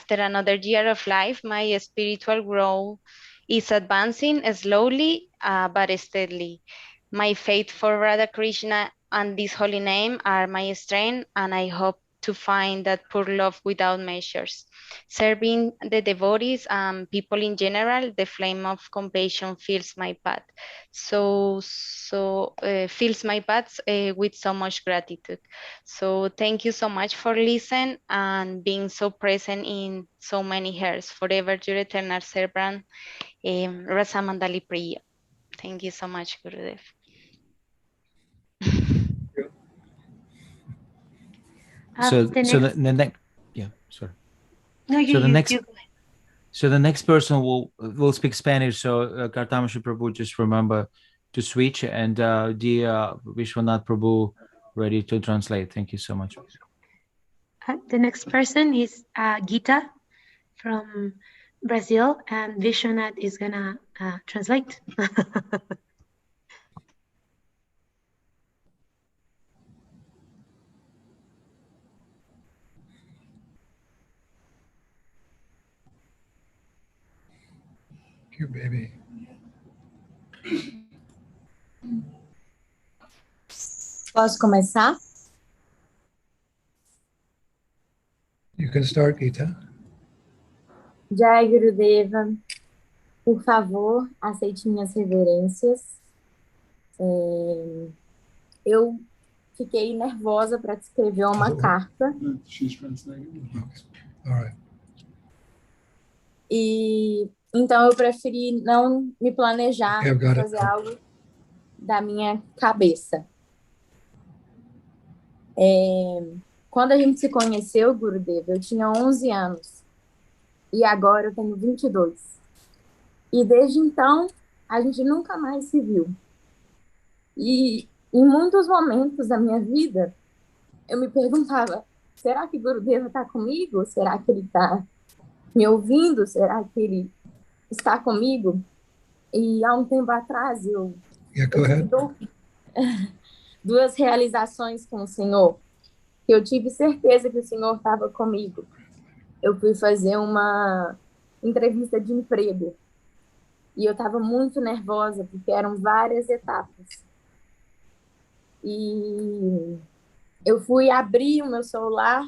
another year of life, my spiritual growth is advancing slowly but steadily. My faith for Radha Krishna and this holy name are my strength, and I hope to find that pure love without measures. Serving the devotees and people in general, the flame of compassion fills my path. Fills my path with so much gratitude. So thank you so much for listening and being so present in so many hearts. Forever your eternal servant, Rasamandali Priya. Thank you so much, Gurudev. So the next, yeah, sorry. No, So the next, you. so the next person will speak Spanish. So Kartamashi Prabhu, just remember to switch, and Vishwanath Prabhu ready to translate. Thank you so much. The next person is Gita from Brazil, and Vishwanath is gonna translate. Thank you, baby. Posso começar? You can start, Gita. Jai Gurudeva, por favor, aceite minhas reverências. Eu fiquei nervosa para te escrever uma carta. She's translating. Okay. All right. E então eu preferi não me planejar, Okay, I've got it fazer now. algo da minha cabeça. Quando a gente se conheceu, Gurudeva, eu tinha 11 anos. E agora eu tenho 22. E desde então, a gente nunca mais se viu. E em muitos momentos da minha vida, eu me perguntava, será que Gurudeva está comigo? Será que ele está me ouvindo? Será que ele está comigo? E há um tempo atrás, eu tive duas realizações com o Senhor. Eu tive certeza que o Senhor estava comigo. Eu fui fazer uma entrevista de emprego. E eu estava muito nervosa, porque eram várias etapas. E eu fui abrir o meu celular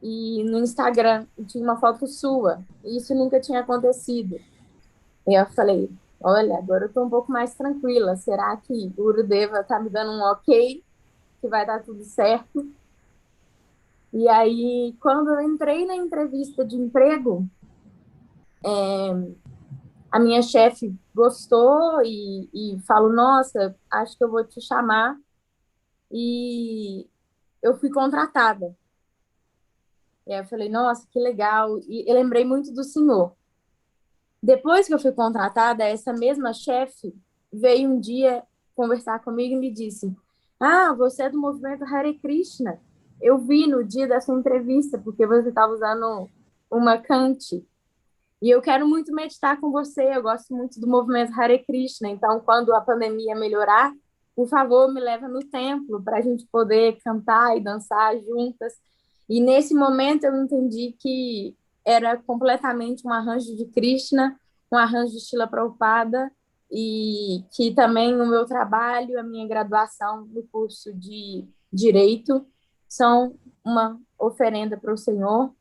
e no Instagram tinha uma foto sua. E isso nunca tinha acontecido. E eu falei, olha, agora eu estou um pouco mais tranquila. Será que o Gurudeva está me dando um ok? Que vai dar tudo certo? E aí, quando eu entrei na entrevista de emprego, a minha chefe gostou e falou, nossa, acho que eu vou te chamar. E eu fui contratada. E aí eu falei, nossa, que legal. E eu lembrei muito do senhor. Depois que eu fui contratada, essa mesma chefe veio um dia conversar comigo e me disse, ah, você é do movimento Hare Krishna. Eu vi no dia dessa entrevista, porque você estava usando uma cante. E eu quero muito meditar com você, eu gosto muito do movimento Hare Krishna, então quando a pandemia melhorar, por favor, me leva no templo para a gente poder cantar e dançar juntas. E nesse momento eu entendi que era completamente um arranjo de Krishna, um arranjo de Srila Prabhupada, e que também o meu trabalho, a minha graduação no curso de Direito são uma oferenda para o Senhor.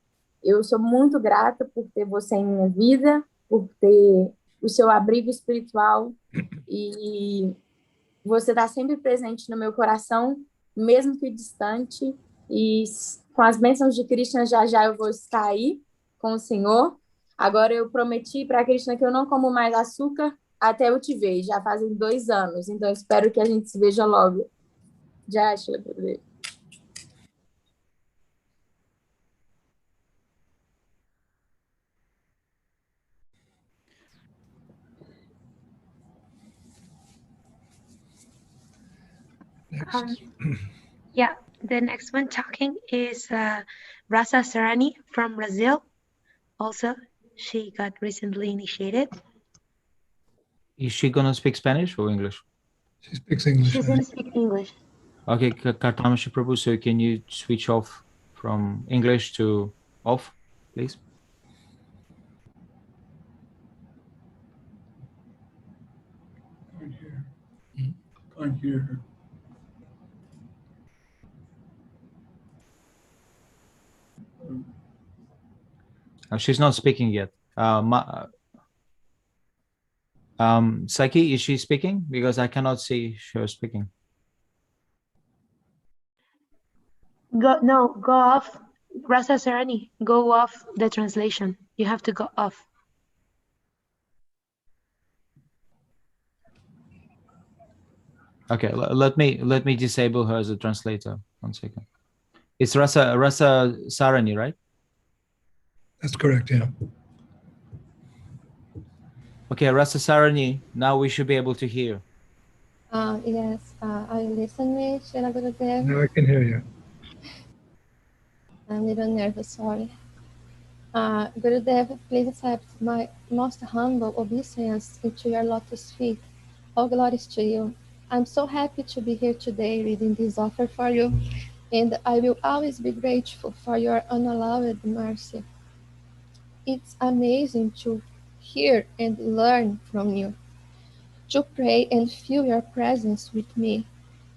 Eu sou muito grata por ter você em minha vida, por ter o seu abrigo espiritual e você está sempre presente no meu coração, mesmo que distante. E com as bênçãos de Krishna, já já eu vou estar aí com o Senhor. Agora eu prometi para Krishna que eu não como mais açúcar até eu te ver. Já fazem 2 anos, então espero que a gente se veja logo. Já, Shila Gurudeva. Yeah, the next one talking is Rasa Sarani from Brazil. Also, she got recently initiated. Is she gonna speak Spanish or English? She speaks English. She's gonna speak English. Okay, Kartamashi Prabhu, so can you switch off from English to off, please? Can't hear her. She's not speaking yet. Saki, is she speaking? Because I cannot see her speaking. Go off. Rasa Sarani, go off the translation. You have to go off. Okay, let me disable her as a translator. 1 second. It's Rasa Sarani, right? That's correct, yeah. Okay, Rasa Sarani, now we should be able to hear. Yes, are you listening, Srila Gurudev? Now I can hear you. I'm a little nervous, sorry. Gurudev, please accept my most humble obeisance into your lotus feet. All glories to you. I'm so happy to be here today reading this offer for you, and I will always be grateful for your unallowed mercy. It's amazing to hear and learn from you, to pray and feel your presence with me.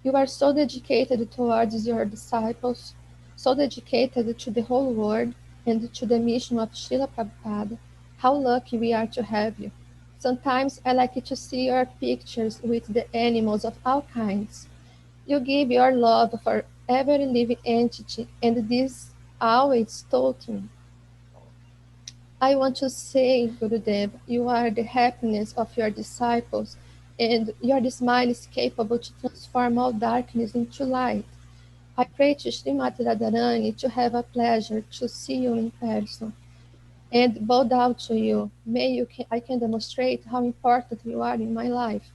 You are so dedicated towards your disciples, so dedicated to the whole world and to the mission of Srila Prabhupada. How lucky we are to have you. Sometimes I like to see your pictures with the animals of all kinds. You give your love for every living entity, and this always touches me. I want to say, Gurudev, you are the happiness of your disciples, and your smile is capable to transform all darkness into light. I pray to Srimati Radharani to have a pleasure to see you in person and bow down to you. I can demonstrate how important you are in my life.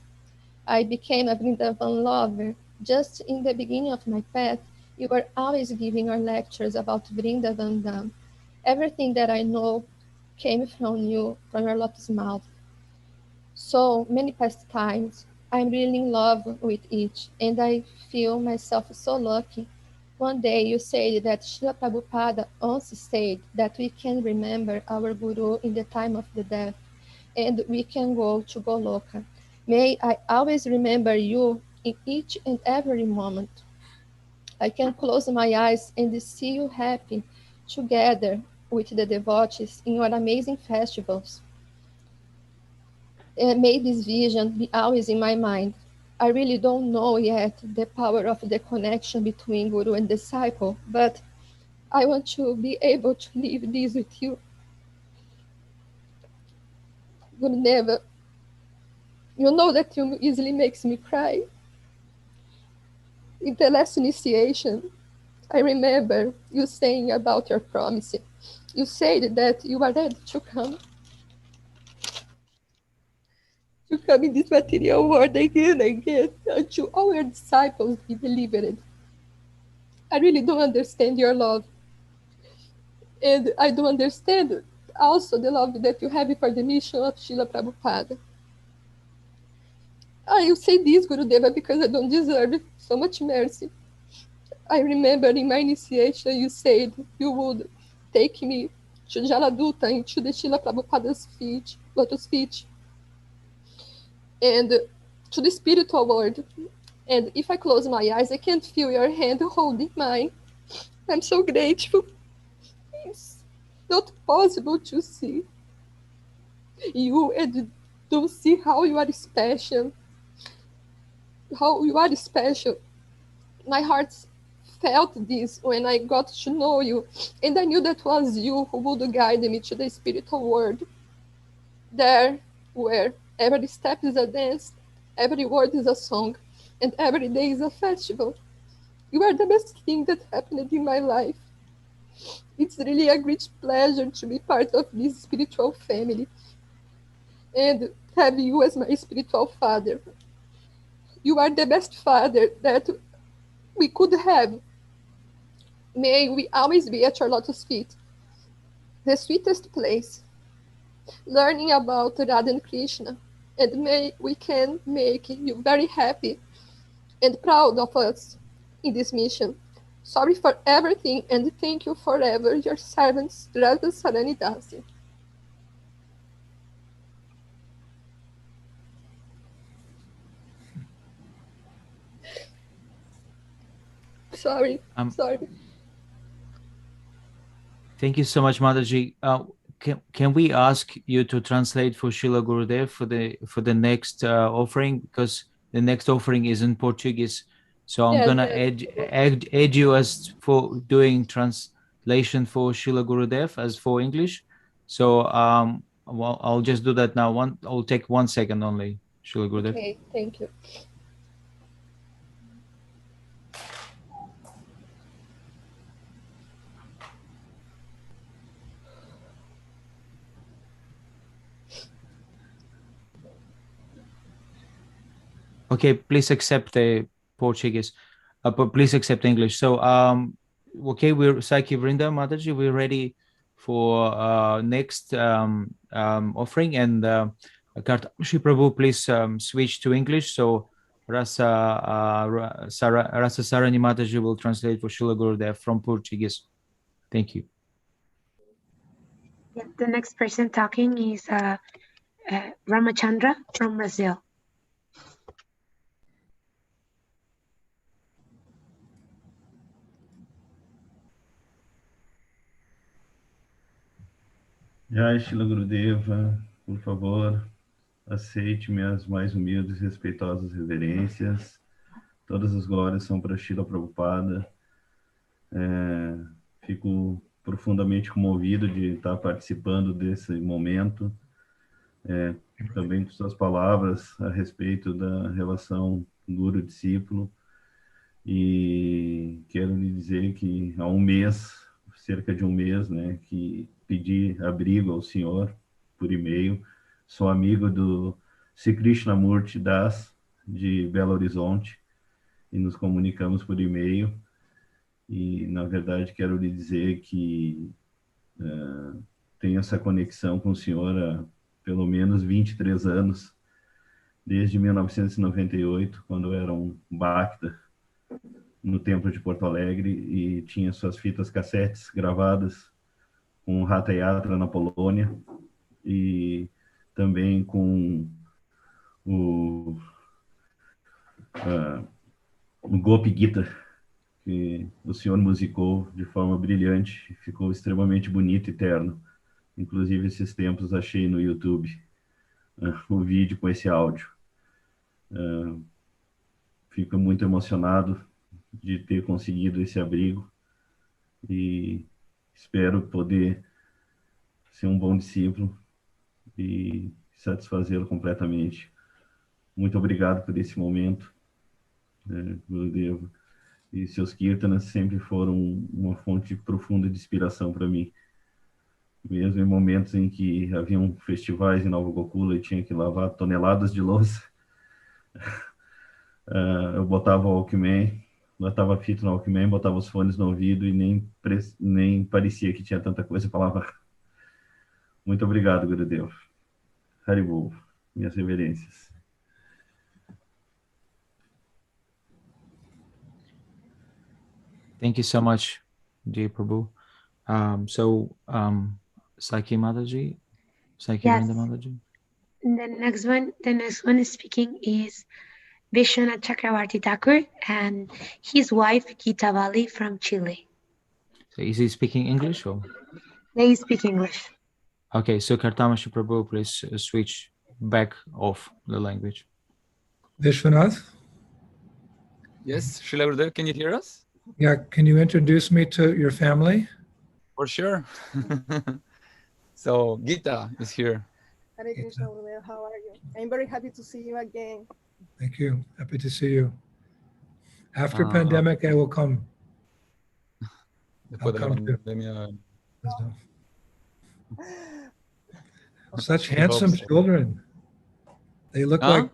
I became a Vrindavan lover. Just in the beginning of my path, you were always giving your lectures about Vrindavan Dham. Everything that I know came from you, from your lotus mouth. So many pastimes, I'm really in love with each, and I feel myself so lucky. One day you said that Srila Prabhupada once said that we can remember our Guru in the time of the death, and we can go to Goloka. May I always remember you in each and every moment. I can close my eyes and see you happy together with the devotees in your amazing festivals. And may this vision be always in my mind. I really don't know yet the power of the connection between Guru and disciple, but I want to be able to live this with you. Gurudev, you know that you easily makes me cry. In the last initiation, I remember you saying about your promise. You said that you are ready to come in this material world again and again until all your disciples be delivered. I really don't understand your love. And I don't understand also the love that you have for the mission of Srila Prabhupada. I will say this, Gurudeva, because I don't deserve so much mercy. I remember in my initiation you said you would take me to Jaladuta into the Srila Prabhupada's feet, lotus feet, and to the spiritual world. And if I close my eyes, I can feel your hand holding mine. I'm so grateful. It's not possible to see you and don't see how you are special. How you are special. My heart felt this when I got to know you, and I knew that was you who would guide me to the spiritual world. There, where every step is a dance, every word is a song, and every day is a festival. You are the best thing that happened in my life. It's really a great pleasure to be part of this spiritual family and have you as my spiritual father. You are the best father that we could have. May we always be at your lotus feet, the sweetest place, learning about Radha and Krishna, and may we can make you very happy and proud of us in this mission. Sorry for everything and thank you forever, your servants, Radha Sarani Dasi. Sorry. Thank you so much, Mataji. Can we ask you to translate for Srila Gurudev for the next offering, because the next offering is in Portuguese. So I'm gonna add you as for doing translation for Srila Gurudev as for English. So well, I'll just do that now. I'll take 1 second only, Srila Gurudev. Okay, thank you. Okay, please accept the Portuguese, but please accept English. So, okay, we're Saki Vrinda Mataji. We're ready for next offering, and Shri Prabhu, please switch to English. So, Rasa Sarani Mataji will translate for Srila Gurudev from Portuguese. Thank you. Yeah, the next person talking is Ramachandra from Brazil. Jai Shila Gurudeva, por favor, aceite minhas mais humildes e respeitosas reverências. Todas as glórias são para Shila Prabhupada. Fico profundamente comovido de estar participando desse momento. Também com suas palavras a respeito da relação guru-discípulo. E quero lhe dizer que há um mês, cerca de um mês, né, que pedi abrigo ao senhor por e-mail. Sou amigo do Sri Krishnamurti Das, de Belo Horizonte, e nos comunicamos por e-mail. E, na verdade, quero lhe dizer que tenho essa conexão com o senhor há pelo menos 23 anos, desde 1998, quando eu era um Bhakta no Templo de Porto Alegre e tinha suas fitas cassetes gravadas com Hatha Yatra na Polônia e também com o Gopi Gita, que o senhor musicou de forma brilhante, ficou extremamente bonito e terno. Inclusive, esses tempos achei no YouTube o vídeo com esse áudio. Fico muito emocionado de ter conseguido esse abrigo e espero poder ser um bom discípulo e satisfazê-lo completamente. Muito obrigado por esse momento, Gurudeva. E seus kirtanas sempre foram uma fonte profunda de inspiração para mim. Mesmo em momentos em que haviam festivais em Nova Gokula e tinha que lavar toneladas de louça, eu botava o Walkman, botava a fita no Walkman, botava os fones no ouvido e nem parecia que tinha tanta coisa, falava. Muito obrigado, Gurudeva. Haribol, minhas reverências. Thank you so much, Jay Prabhu. Saki Mataji, Saki Yes. Vrinda Mataji. The next one speaking is Vishwanath Chakravarti Thakur and his wife Gita Valley from Chile. So is he speaking English or? They speak English. Okay, so Kartamashi Prabhu, please switch back off the language. Vishwanath? Yes, Srila Gurudev, can you hear us? Yeah, can you introduce me to your family? For sure. So Gita is here. Hare Krishna, Gurudev, how are you? I'm very happy to see you again. Thank you. Happy to see you. After pandemic, I will come. Después de la pandemia. Such handsome children. They look like,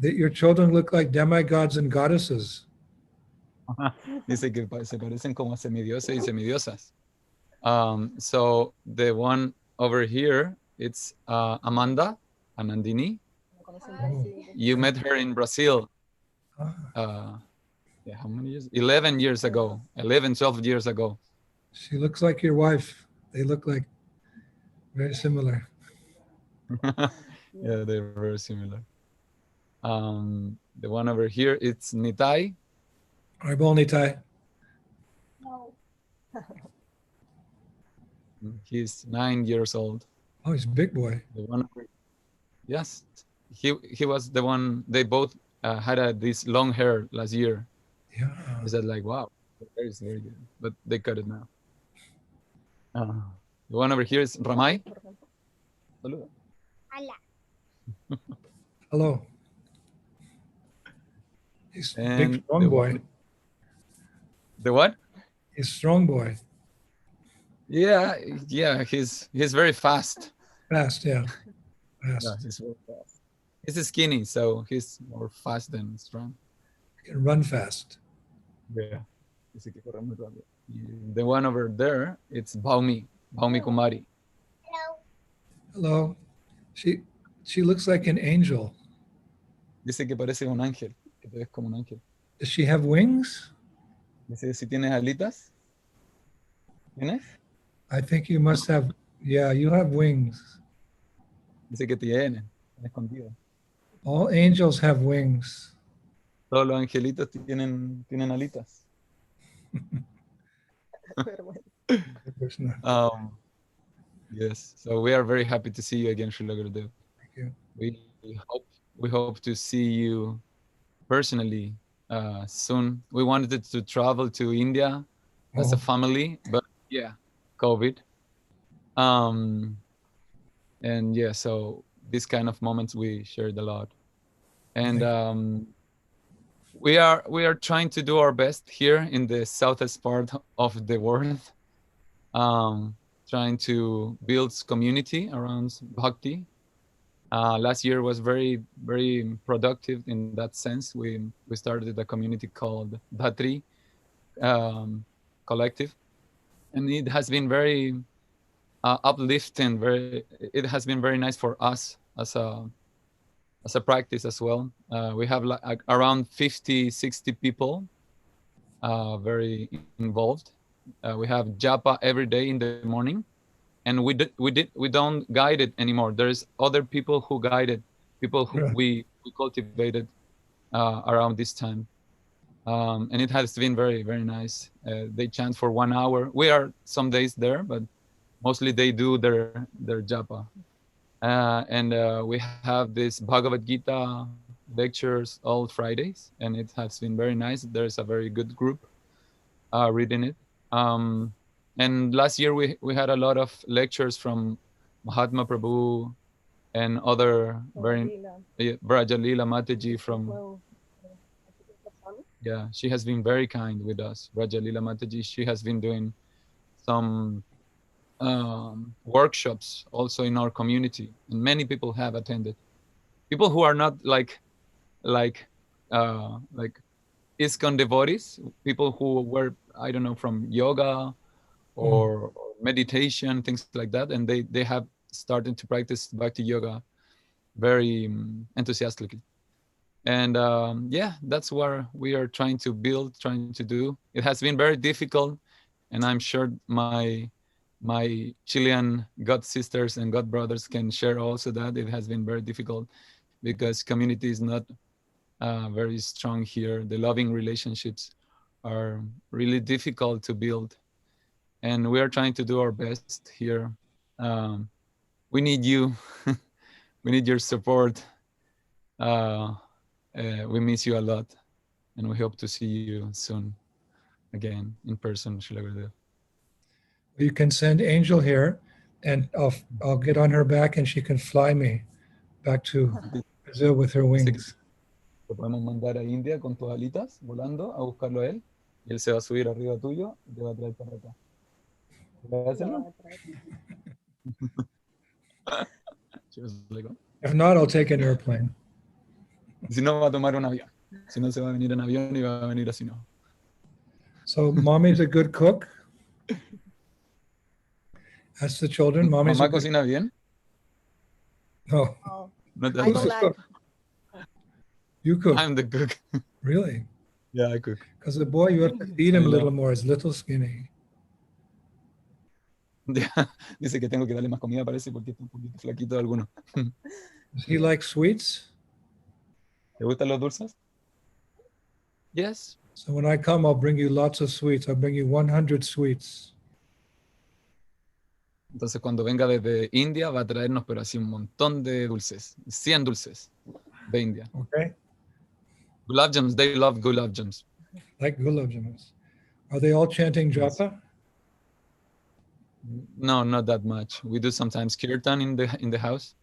your children look like demigods and goddesses. Dice que se parecen como semidioses y semidiosas. So the one over here, it's Amanda, Anandini. Oh. You met her in Brazil. How many years? 11 years ago, 12 years ago. She looks like your wife. They look like very similar. Yeah, they're very similar. The one over here, it's Nitai. Haribol Nitai. No. He's 9 years old. Oh, he's a big boy. The one, yes, he was the one. They both had this long hair last year. Yeah. Is that like, wow, the hair is very good, but they cut it now. The one over here is Ramai. Hello. Hello. He's a And big, strong boy. The what? He's a strong boy. Yeah, he's very fast. Fast, yeah. Fast. Yeah, he's very fast. He's skinny, so he's more fast than strong. He can run fast. Yeah. Dice que corre muy rápido. The one over there, it's Bhaumi Kumari. Hello. She looks like an angel. Dice que parece un ángel, que te ves como un ángel. Does she have wings? Dice, si tienes alitas. ¿Tienes? I think you must have, yeah, you have wings. Dice que tiene. escondido. All angels have wings. Todos los angelitos tienen alitas. um, yes, so we are very happy to see you again, Srila Gurudev. Thank you. We hope to see you personally soon. We wanted to travel to India as a family, but yeah, COVID. And yeah, so these kind of moments we shared a lot. And we are trying to do our best here in the southest part of the world, trying to build community around bhakti. Last year was very, very productive in that sense. We started a community called Dhatri Collective, and it has been very uplifting. It has been very nice for us as a practice as well. We have like around 50-60 people very involved. We have japa every day in the morning, and we don't guide it anymore. There's other people who guide it, people who we cultivated around this time, and it has been very, very nice. They chant for 1 hour. We are some days there, but mostly they do their japa. And we have this Bhagavad Gita lectures all Fridays, and it has been very nice. There's a very good group reading it. And last year we had a lot of lectures from Mahatma Prabhu and other Brajalila Mataji from, yeah, she has been very kind with us. Brajalila Mataji, she has been doing some workshops also in our community, and many people have attended. People who are not like ISKCON devotees, people who were, I don't know, from yoga or meditation, things like that, and they have started to practice Bhakti Yoga very enthusiastically. And yeah, that's what we are trying to build, trying to do. It has been very difficult, and I'm sure my Chilean god sisters and god brothers can share also that it has been very difficult because community is not very strong here. The loving relationships are really difficult to build, and we are trying to do our best here. We need you. We need your support. We miss you a lot, and we hope to see you soon again in person, Srila Gurudev. You can send Angel here, and I'll get on her back, and she can fly me back to Brazil with her wings. Te podemos mandar a India con tus alitas volando a buscarlo a él, y él se va a subir arriba tuyo y te va a traer para acá. ¿Puedes hacerlo? If not, I'll take an airplane. Si no, va a tomar un avión. Si no, se va a venir en avión y va a venir así, no. So, mommy's a good cook. Ask the children. Mommy's ¿Mamá cocina bien? No. Not Who's the cook? You cook. I'm the cook. Really? Yeah, I cook. Because the boy, you have to feed him a little more. He's little skinny. Dice que tengo que darle más comida, parece, porque está un poquito flaquito de alguno. Does he like sweets? ¿Te gustan los dulces? Yes. So when I come, I'll bring you lots of sweets. I'll bring you 100 sweets. Entonces, cuando venga desde India, va a traernos, pero así un montón de dulces. 100 dulces de India. Okay. Gulab Jams, they love Gulab Jams. Like gulab jams. Are they all chanting japa? No, not that much. We do sometimes kirtan in the house.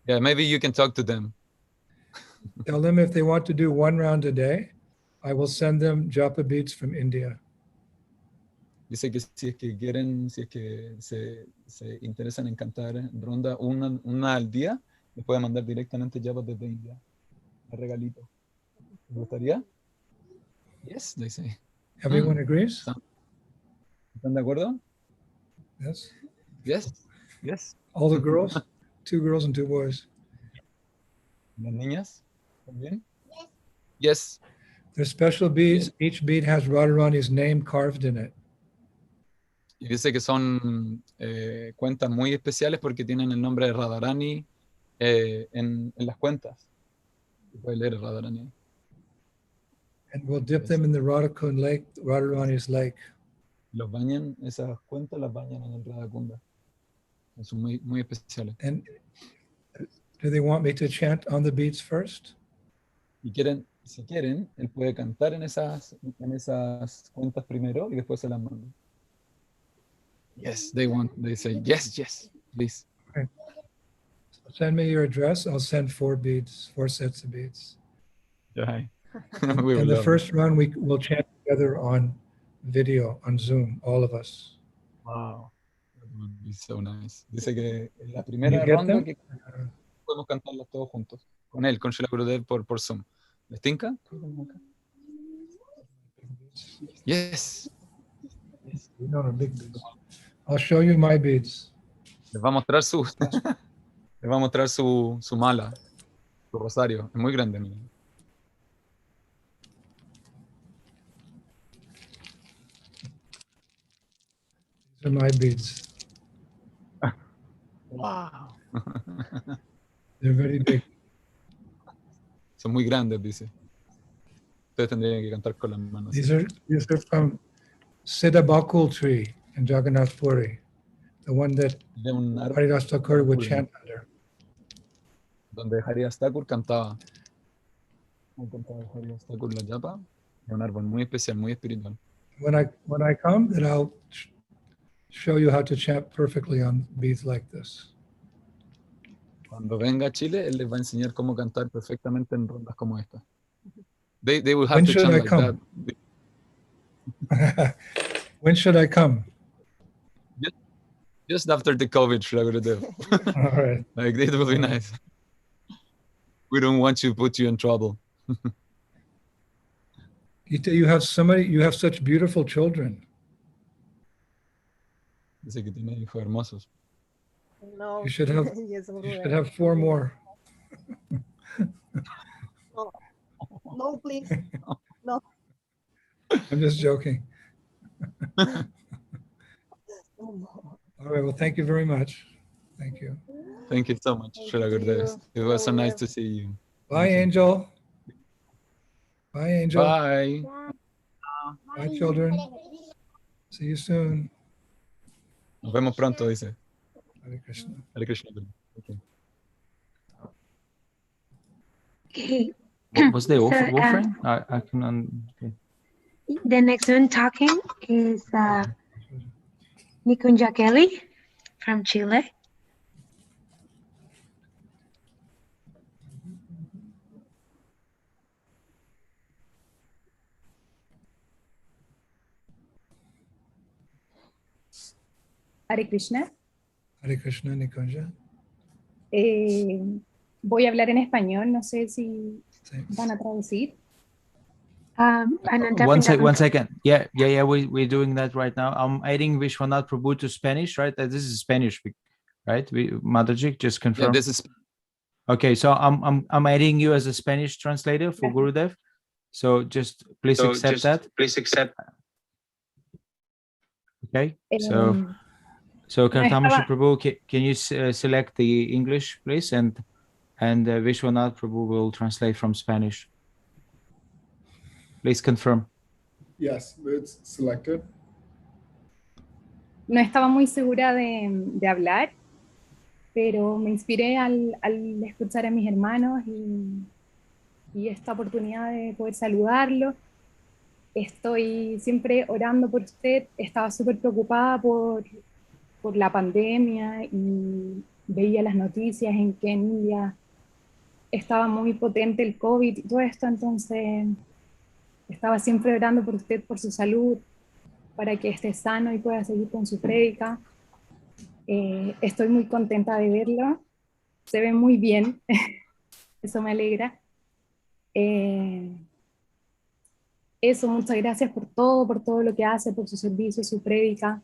Yeah, maybe you can talk to them. Tell them if they want to do 1 round a day, I will send them japa beads from India. Dice que si es que quieren, si es que se interesan en cantar ronda una al día, les puede mandar directamente llaves desde India. Un regalito. ¿Te gustaría? Yes, they say. Everyone agrees? ¿Están de acuerdo? Yes. Yes. Yes. All the girls? 2 girls and 2 boys. ¿Las niñas también? Yes. There's special beads. Each bead has Radharani's name carved in it. Y dice que son cuentas muy especiales porque tienen el nombre de Radharani en las cuentas. Puede leer Radharani. And we'll dip them in the Radharani's lake. Los bañan, esas cuentas las bañan en el Radhakunda. Son muy, muy especiales. And do they want me to chant on the beads first? Y quieren, si quieren, él puede cantar en esas cuentas primero y después se las manda. Yes, they say yes, please. Okay. So send me your address. I'll send 4 sets of beads. Yeah. And the first run we'll chant together on video, on Zoom, all of us. Wow. That would be so nice. Dice que en la Can primera you get ronda them? que podemos cantarlas todos juntos. Con él, con Srila Gurudev por Zoom. ¿Les tinca? Yes. No, big beads. I'll show you my beads. Les va a mostrar les va a mostrar su mala, su rosario. Es muy grande, miren. These are my beads. Wow. They're very big. Son muy grandes, dice. Ustedes tendrían que cantar con las manos. These are from Siddha Bakul tree in Jagannath Puri, the one that Haridas Thakur would chant under. Donde Haridas Thakur cantaba. Cantaba Haridas Thakur la yapa. Es un árbol muy especial, muy espiritual. When I come, then I'll show you how to chant perfectly on beads like this. Cuando venga a Chile, él les va a enseñar cómo cantar perfectamente en rondas como esta. They will have When to should chant I like come? that. When should I come? Just after the COVID, Srila Gurudev. All right. Like, it will be nice. We don't want to put you in trouble. You have such beautiful children. Dice que tiene hijos hermosos. No. You should have, Yes, you should have 4 more. No. No, please. No. I'm just joking. All right. Well, thank you very much. Thank you. Thank you so much, Srila Gurudev. It was so nice to see you. Bye, Angel. Bye, Angel. Bye. Bye, children. See you soon. Nos vemos pronto, dice. Hare Krishna. Hare Krishna. Okay. Okay. What was the So, offering? I can. Okay. The next one talking is Nikunja Kelly from Chile. Hare Krishna. Hare Krishna, Nikunja. Voy a hablar en español, no sé si van a traducir. One second. Yeah. We're doing that right now. I'm adding Vishwanath Prabhu to Spanish, right? This is Spanish, right? Mataji, just confirm. Yeah, this is. Okay, so I'm adding you as a Spanish translator for Gurudev. So just please accept that. Please accept. Okay. So Kartamashi Prabhu, can you select the English, please, and Vishwanath Prabhu will translate from Spanish. Please confirm. Yes, it's selected. No estaba muy segura de hablar, pero me inspiré al escuchar a mis hermanos y esta oportunidad de poder saludarlo. Estoy siempre orando por usted. Estaba súper preocupada por la pandemia y veía las noticias en que en India estaba muy potente el COVID y todo esto, entonces estaba siempre orando por usted, por su salud, para que esté sano y pueda seguir con su prédica. Estoy muy contenta de verlo, se ve muy bien, eso me alegra. Eso, muchas gracias por todo lo que hace, por su servicio, su prédica.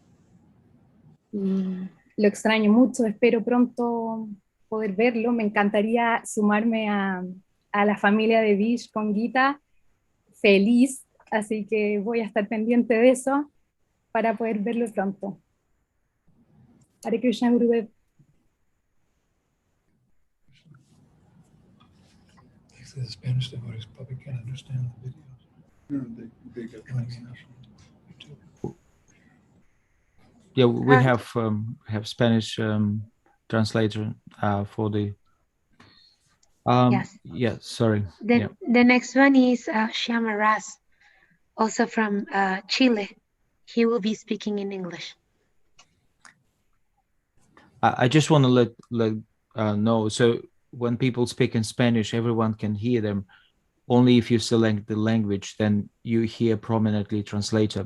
Lo extraño mucho, espero pronto poder verlo. Me encantaría sumarme a la familia de Vish con Gita, feliz, así que voy a estar pendiente de eso para poder verlo pronto. Hare Krishna, Gurudev. The Spanish devotees probably can't understand the videos. No, they get Yeah, we have Spanish translator for the. Yes. Yeah, sorry. The next one is Shama Ras, also from Chile. He will be speaking in English. I just want to let know. So when people speak in Spanish, everyone can hear them. Only if you select the language, then you hear prominently translator.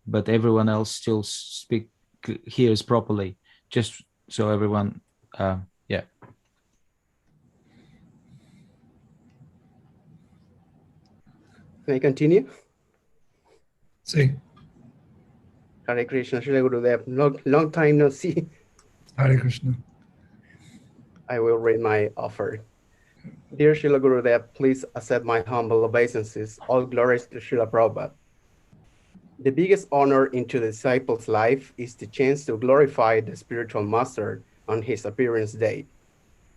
But everyone else still hears properly. Just so everyone, yeah. Can I continue? See. Hare Krishna, Srila Gurudev. Long time no see. Hare Krishna. I will read my offer. Dear Srila Gurudev, please accept my humble obeisances. All glories to Srila Prabhupada. The biggest honor into the disciple's life is the chance to glorify the spiritual master on his appearance date.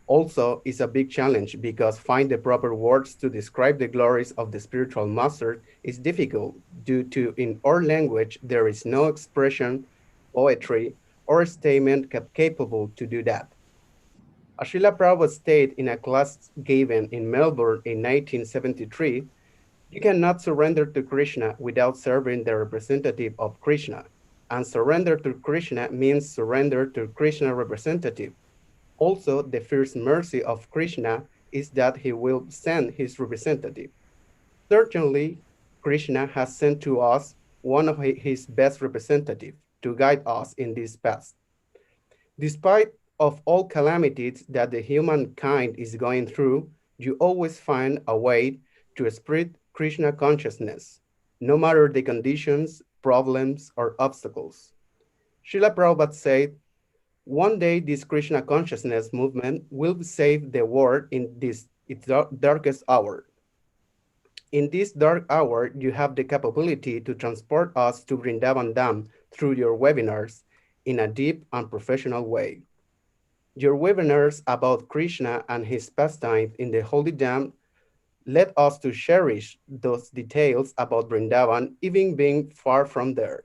Also, it's a big challenge because find the proper words to describe the glories of the spiritual master is difficult due to in our language there is no expression, poetry, or statement capable to do that. As Srila Prabhupada stated in a class given in Melbourne in 1973, you cannot surrender to Krishna without serving the representative of Krishna. And surrender to Krishna means surrender to Krishna representative. Also, the first mercy of Krishna is that he will send his representative. Certainly, Krishna has sent to us one of his best representatives to guide us in this path. Despite of all calamities that the humankind is going through, you always find a way to spread Krishna consciousness, no matter the conditions, problems, or obstacles. Srila Prabhupada said, one day this Krishna consciousness movement will save the world in its darkest hour. In this dark hour, you have the capability to transport us to Vrindavan Dham through your webinars in a deep and professional way. Your webinars about Krishna and his pastimes in the Holy Dham led us to cherish those details about Vrindavan, even being far from there.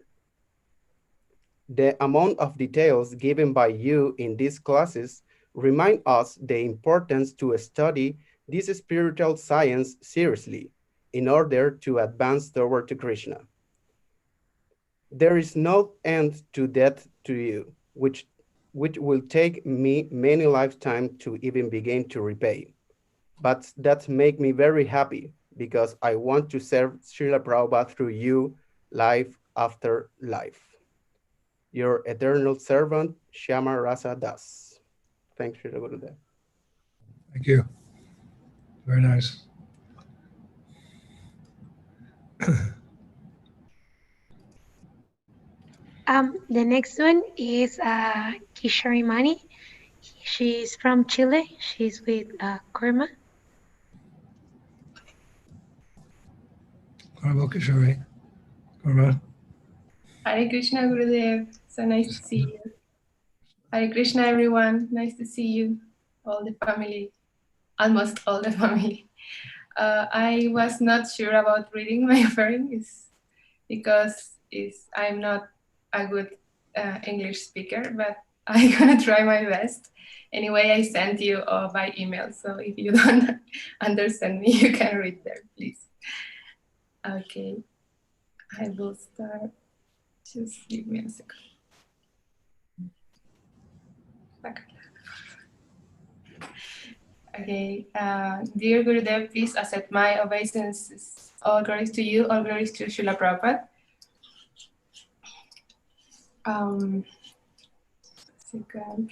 The amount of details given by you in these classes remind us the importance to study this spiritual science seriously in order to advance toward to Krishna. There is no end to debt to you, which will take me many lifetimes to even begin to repay. But that makes me very happy because I want to serve Srila Prabhupada through you life after life. Your eternal servant, Shama Rasa Das. Thanks, Srila Gurudev. Thank you. Very nice. The next one is Kishori Mani. She's from Chile. She's with Kurma. Honorable Kishori. Kurma. Hare Krishna, Gurudev. So nice to see you. Hare Krishna, everyone. Nice to see you. All the family. Almost all the family. I was not sure about reading my offering because I'm not a good English speaker, but I'm gonna try my best. Anyway, I sent you by email, so if you don't understand me, you can read there, please. Okay, I will start. Just give me a second. Okay, dear Gurudev, please accept my obeisances. All glories to you, all glories to Srila Prabhupada. Second.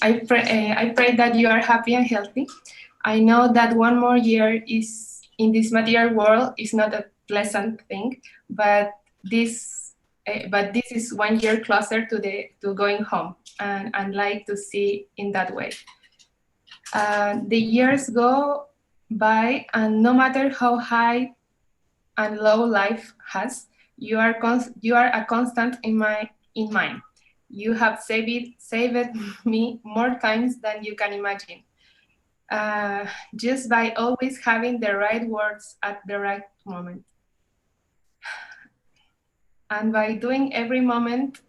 I pray that you are happy and healthy. I know that one more year is in this material world is not a pleasant thing, but this is 1 year closer to going home, and I'd like to see in that way. The years go by, and no matter how high and low life has, you are a constant in mine. You have saved me more times than you can imagine. Just by always having the right words at the right moment. And by doing every moment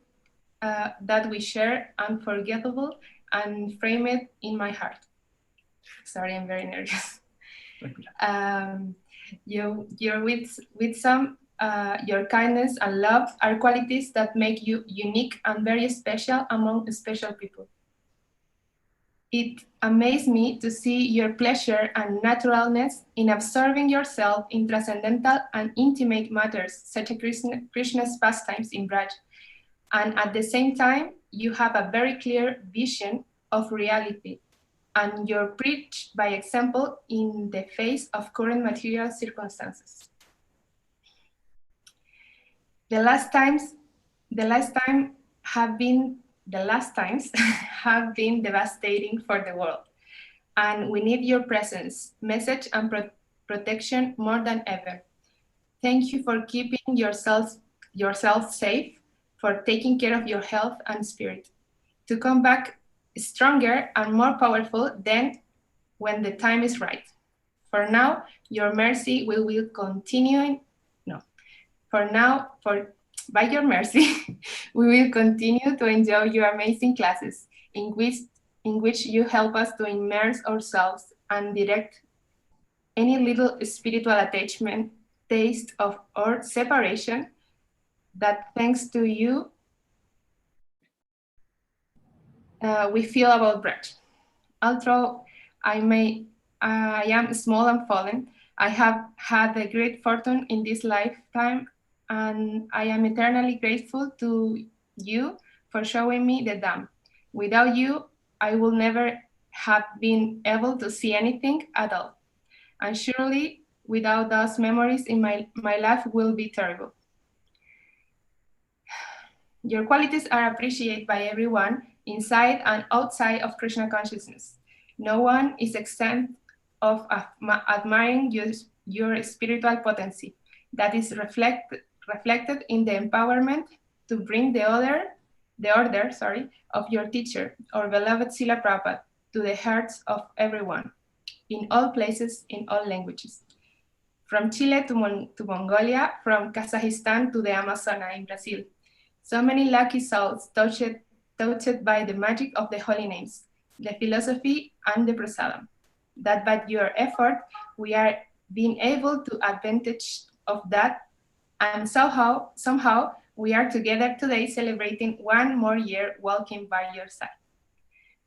that we share unforgettable and frame it in my heart. Sorry, I'm very nervous. Your wisdom, your kindness and love are qualities that make you unique and very special among special people. It amazed me to see your pleasure and naturalness in absorbing yourself in transcendental and intimate matters, such as Krishna's pastimes in Braj. And at the same time, you have a very clear vision of reality, and you're preach by example in the face of current material circumstances. The last times have been devastating for the world, and we need your presence, message, and protection more than ever. Thank you for keeping yourself safe, for taking care of your health and spirit, to come back stronger and more powerful than when the time is right. For now, your mercy will continue. No, for now, by your mercy, we will continue to enjoy your amazing classes in which you help us to immerse ourselves and direct any little spiritual attachment, taste of or separation that thanks to you we feel about breath. Although I am small and fallen, I have had a great fortune in this lifetime, and I am eternally grateful to you for showing me the Dham. Without you, I will never have been able to see anything at all. And surely, without those memories in my life will be terrible. Your qualities are appreciated by everyone inside and outside of Krishna consciousness. No one is exempt of admiring your spiritual potency that is reflected in the empowerment to bring the order of your teacher, our beloved Srila Prabhupada, to the hearts of everyone, in all places, in all languages. From Chile to Mongolia, from Kazakhstan to the Amazonas in Brazil. So many lucky souls touched by the magic of the holy names, the philosophy, and the prasadam, that by your effort, we are being able to advantage of that, and somehow we are together today celebrating one more year walking by your side.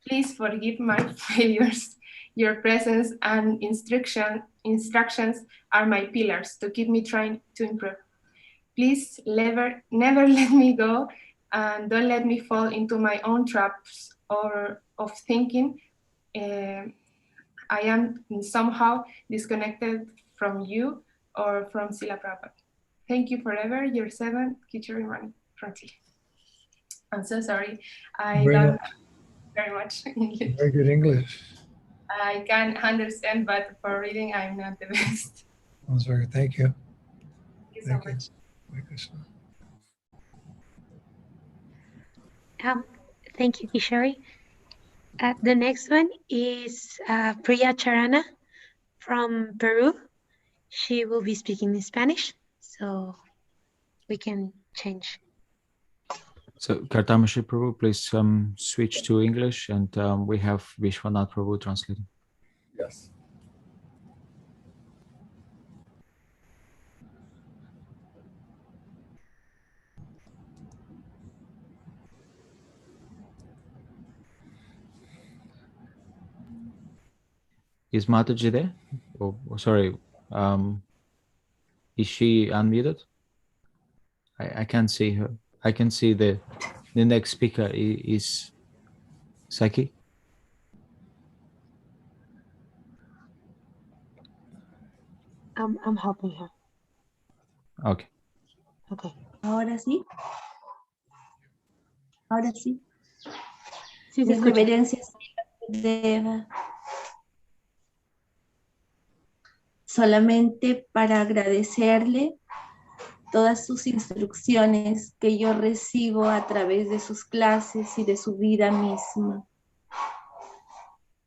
Please forgive my failures. Your presence and instructions are my pillars to keep me trying to improve. Please never let me go, and don't let me fall into my own traps or of thinking I am somehow disconnected from you or from Srila Prabhupada. Thank you forever, your servant, Kicharimani from Chile. I'm so sorry. I don't very much English. Very good English. I can understand, but for reading, I'm not the best. That's very good. Thank you. Thank you so much. Thank you, Kishori. The next one is Priya Charana from Peru. She will be speaking in Spanish, so we can change. So Kartamashi Prabhu, please switch to English, and we have Vishwanath Prabhu translating. Yes. Is Mataji there? Oh, sorry. Is she unmuted? I can't see her. I can see the next speaker is Saki. I'm helping her. Okay. Okay. Ahora sí. Ahora sí. Sí, se Mis escucha. reverencias de solamente para agradecerle todas sus instrucciones que yo recibo a través de sus clases y de su vida misma.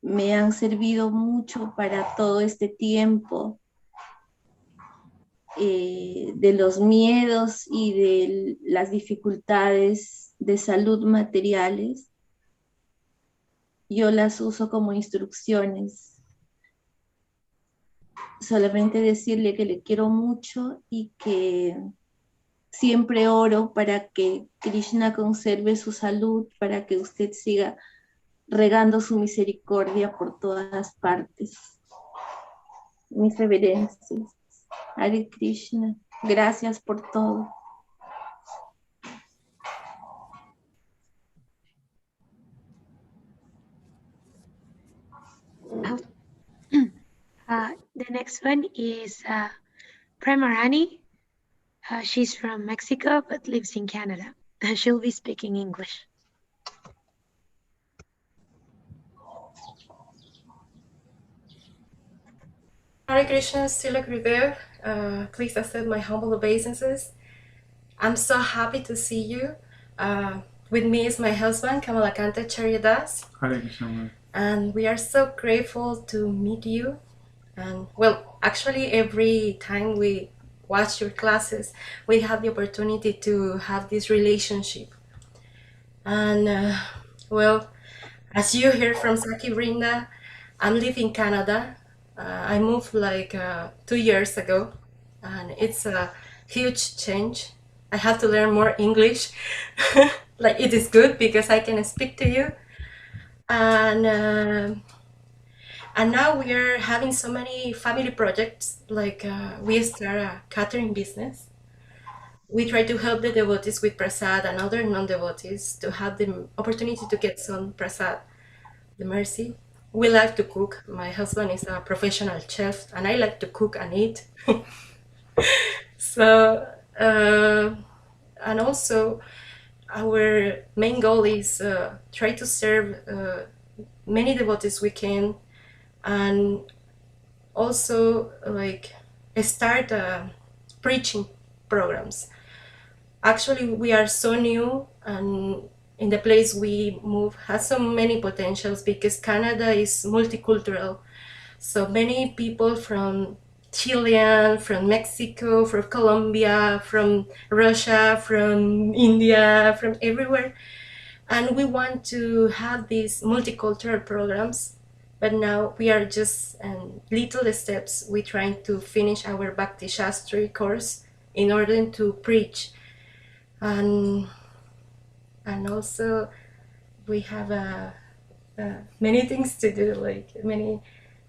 Me han servido mucho para todo este tiempo de los miedos y de las dificultades de salud materiales. Yo las uso como instrucciones. Solamente decirle que le quiero mucho y que siempre oro para que Krishna conserve su salud, para que usted siga regando su misericordia por todas partes. Mis reverencias. Hare Krishna. Gracias por todo. The next one is Premarani. She's from Mexico but lives in Canada. She'll be speaking English. Hare Krishna, Srila Gurudev. Please accept my humble obeisances. I'm so happy to see you. With me is my husband, Kamalakanta Charyadas. Hare Krishna. And we are so grateful to meet you. And well, actually, every time we watch your classes, we have the opportunity to have this relationship. And well, as you heard from Saki Brinda, I'm living in Canada. I moved like 2 years ago, and it's a huge change. I have to learn more English. Like, it is good because I can speak to you. And now we are having so many family projects. Like we start a catering business. We try to help the devotees with prasad and other non-devotees to have the opportunity to get some prasad, the mercy. We like to cook. My husband is a professional chef, and I like to cook and eat. So, and also, our main goal is try to serve many devotees we can, and also like start preaching programs. Actually, we are so new, and in the place we move has so many potentials because Canada is multicultural. So many people from Chile, from Mexico, from Colombia, from Russia, from India, from everywhere. And we want to have these multicultural programs, but now we are just little steps. We're trying to finish our Bhakti Shastri course in order to preach. And also we have many things to do, like many,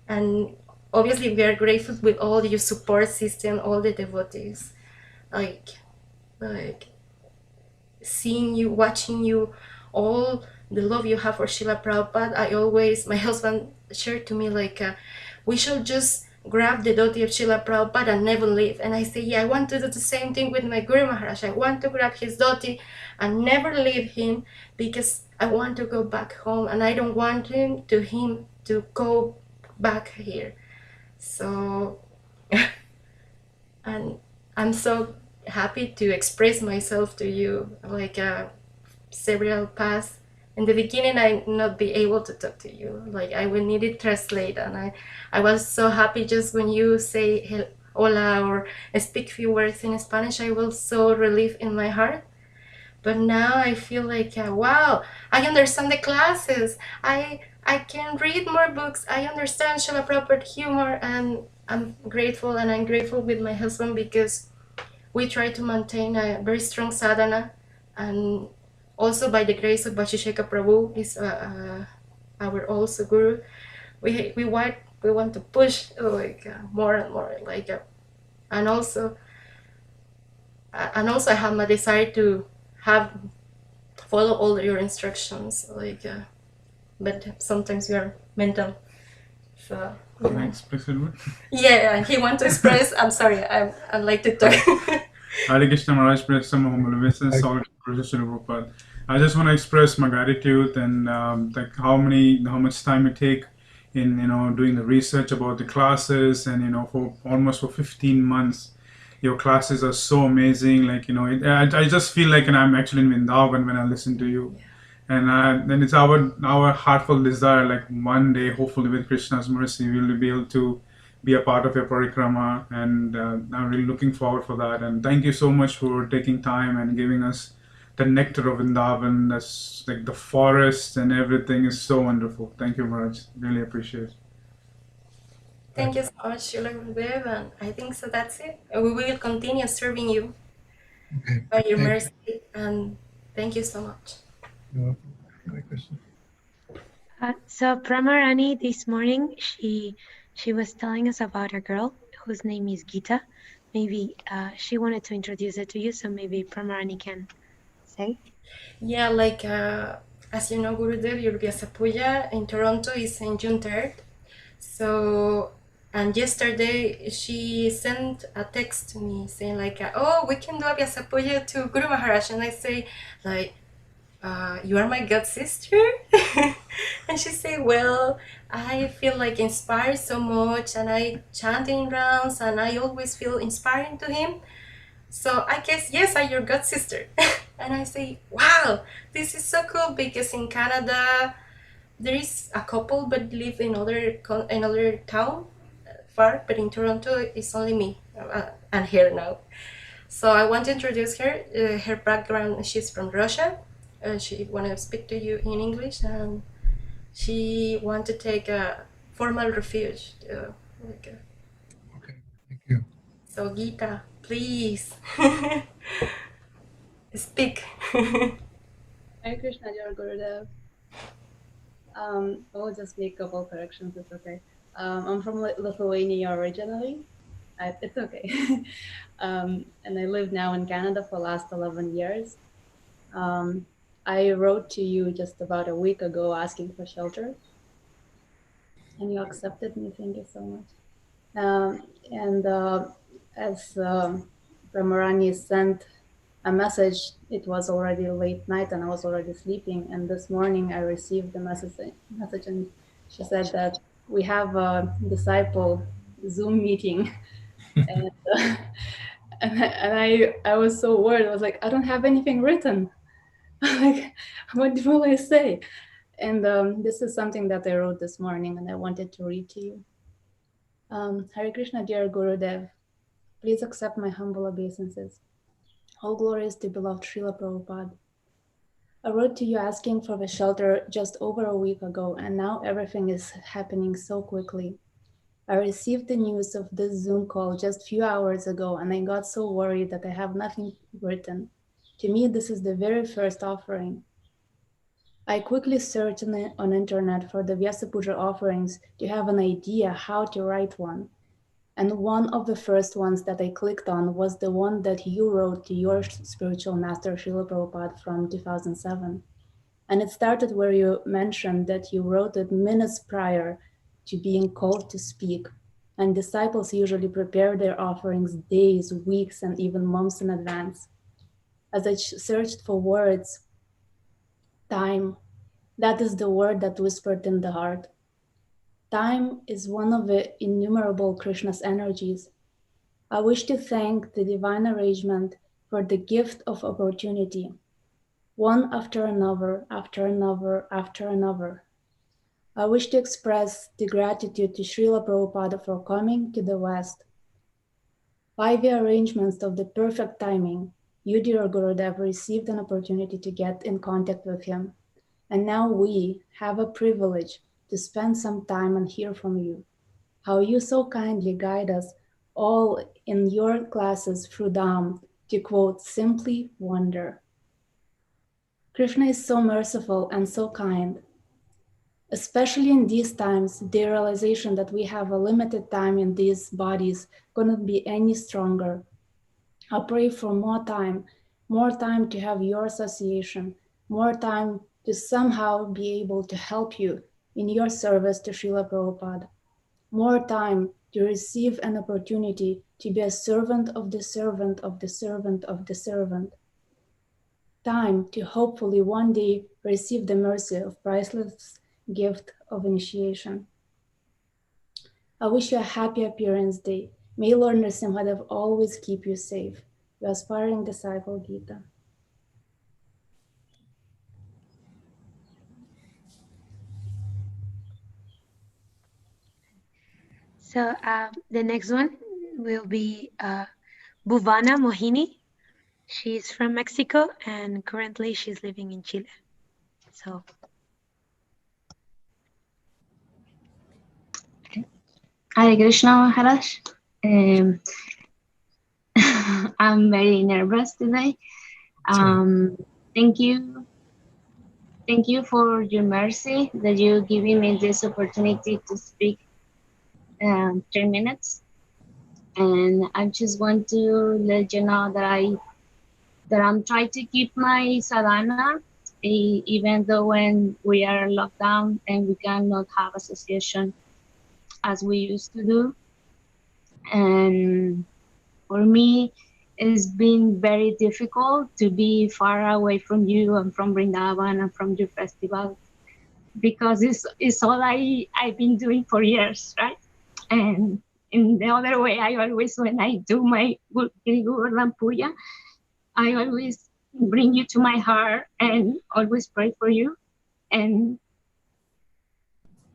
and obviously we are grateful with all your support system, all the devotees, like seeing you, watching you, all the love you have for Srila Prabhupada. My husband shared to me like we should just grab the dhoti of Srila Prabhupada and never leave. And I say, yeah, I want to do the same thing with my Guru Maharaj. I want to grab his dhoti and never leave him because I want to go back home and I don't want him to go back here. So, and I'm so happy to express myself to you, like several past. In the beginning, I not be able to talk to you. Like I will need it translate, and I was so happy just when you say hola or speak few words in Spanish. I was so relieved in my heart. But now I feel like wow, I understand the classes. I can read more books. I understand Srila Prabhupada humor, and I'm grateful. And I'm grateful with my husband because we try to maintain a very strong sadhana, and also by the grace of Vashisheka Prabhu is our also guru. We want to push like more and more, like and also I have my desire to follow all your instructions, like but sometimes we are mental. So Can I express it? yeah, he wants to express. I'm sorry, I like to talk. Hare Krishna Maharaj, some humble obeisance, all Prabhupada. I just want to express my gratitude and like how much time you take in doing the research about the classes, and for almost 15 months your classes are so amazing. Like, I just feel like I'm actually in Vrindavan when I listen to you. And it's our heartfelt desire, like one day, hopefully with Krishna's mercy, we'll be able to be a part of your parikrama, and I'm really looking forward for that. And thank you so much for taking time and giving us the nectar of Vrindavan. That's like the forest and everything is so wonderful. Thank you, Maharaj. Really appreciate it. Thank you so much, Srila Gurudev, and I think so that's it. We will continue serving you by your mercy, and thank you so much. So Pramarani this morning, she was telling us about a girl whose name is Gita. Maybe she wanted to introduce it to you, so maybe Pramarani can say. Yeah, like as you know, Gurudev, your Vyasapuja in Toronto is in June 3rd. So, and yesterday she sent a text to me saying like, oh, we can do a Vyasapuja to Guru Maharaj. And I say like, you are my god sister? And she said, well, I feel like inspired so much, and I chant in rounds, and I always feel inspiring to him. So I guess, yes, I'm your god sister. And I say, wow, this is so cool, because in Canada, there is a couple, but live in another town far, but in Toronto, it's only me and her now. So I want to introduce her. Her background, she's from Russia. She want to speak to you in English, and she want to take a formal refuge. Okay, thank you. So Gita, please speak. Hare Krishna, Dear Gurudev. I will just make a couple corrections, it's okay. I'm from Lithuania originally. It's okay. And I live now in Canada for the last 11 years. I wrote to you just about a week ago asking for shelter, and you accepted me. Thank you so much. As Ramarani sent a message, it was already late night and I was already sleeping. And this morning I received a message and she said that we have a disciple Zoom meeting. and I was so worried. I was like, I don't have anything written. Like, what will I say? And this is something that I wrote this morning and I wanted to read to you. Hare Krishna, dear Gurudev, please accept my humble obeisances. All glory is to beloved Srila Prabhupada. I wrote to you asking for the shelter just over a week ago, and now everything is happening so quickly. I received the news of this Zoom call just a few hours ago, and I got so worried that I have nothing written. To me, this is the very first offering. I quickly searched on internet for the Vyasapuja offerings to have an idea how to write one. And one of the first ones that I clicked on was the one that you wrote to your spiritual master, Srila Prabhupada, from 2007. And it started where you mentioned that you wrote it minutes prior to being called to speak. And disciples usually prepare their offerings days, weeks, and even months in advance. As I searched for words, time, that is the word that whispered in the heart. Time is one of the innumerable Krishna's energies. I wish to thank the divine arrangement for the gift of opportunity, one after another, after another, after another. I wish to express the gratitude to Srila Prabhupada for coming to the West. By the arrangements of the perfect timing, you, dear Gurudev, received an opportunity to get in contact with him. And now we have a privilege to spend some time and hear from you, how you so kindly guide us all in your classes through Dham to quote, simply wonder. Krishna is so merciful and so kind. Especially in these times, the realization that we have a limited time in these bodies couldn't be any stronger. I pray for more time to have your association, more time to somehow be able to help you in your service to Srila Prabhupada, more time to receive an opportunity to be a servant of the servant of the servant of the servant, time to hopefully one day receive the mercy of priceless gift of initiation. I wish you a happy appearance day May Lord Nrsimhadev always keep you safe. Your aspiring disciple, Gita. So the next one will be Bhuvana Mohini. She's from Mexico and currently she's living in Chile. So Hare Krishna Maharaj. Um, I'm very nervous today. Thank you. Thank you for your mercy that you're giving me this opportunity to speak 3 minutes. And I just want to let you know that I'm trying to keep my sadhana, even though when we are locked down and we cannot have association as we used to do. And for me, it's been very difficult to be far away from you and from Vrindavan and from your festival, because it's all I've been doing for years, right? And in the other way, I always, when I do my Giri Govardhan Puja, I always bring you to my heart and always pray for you. And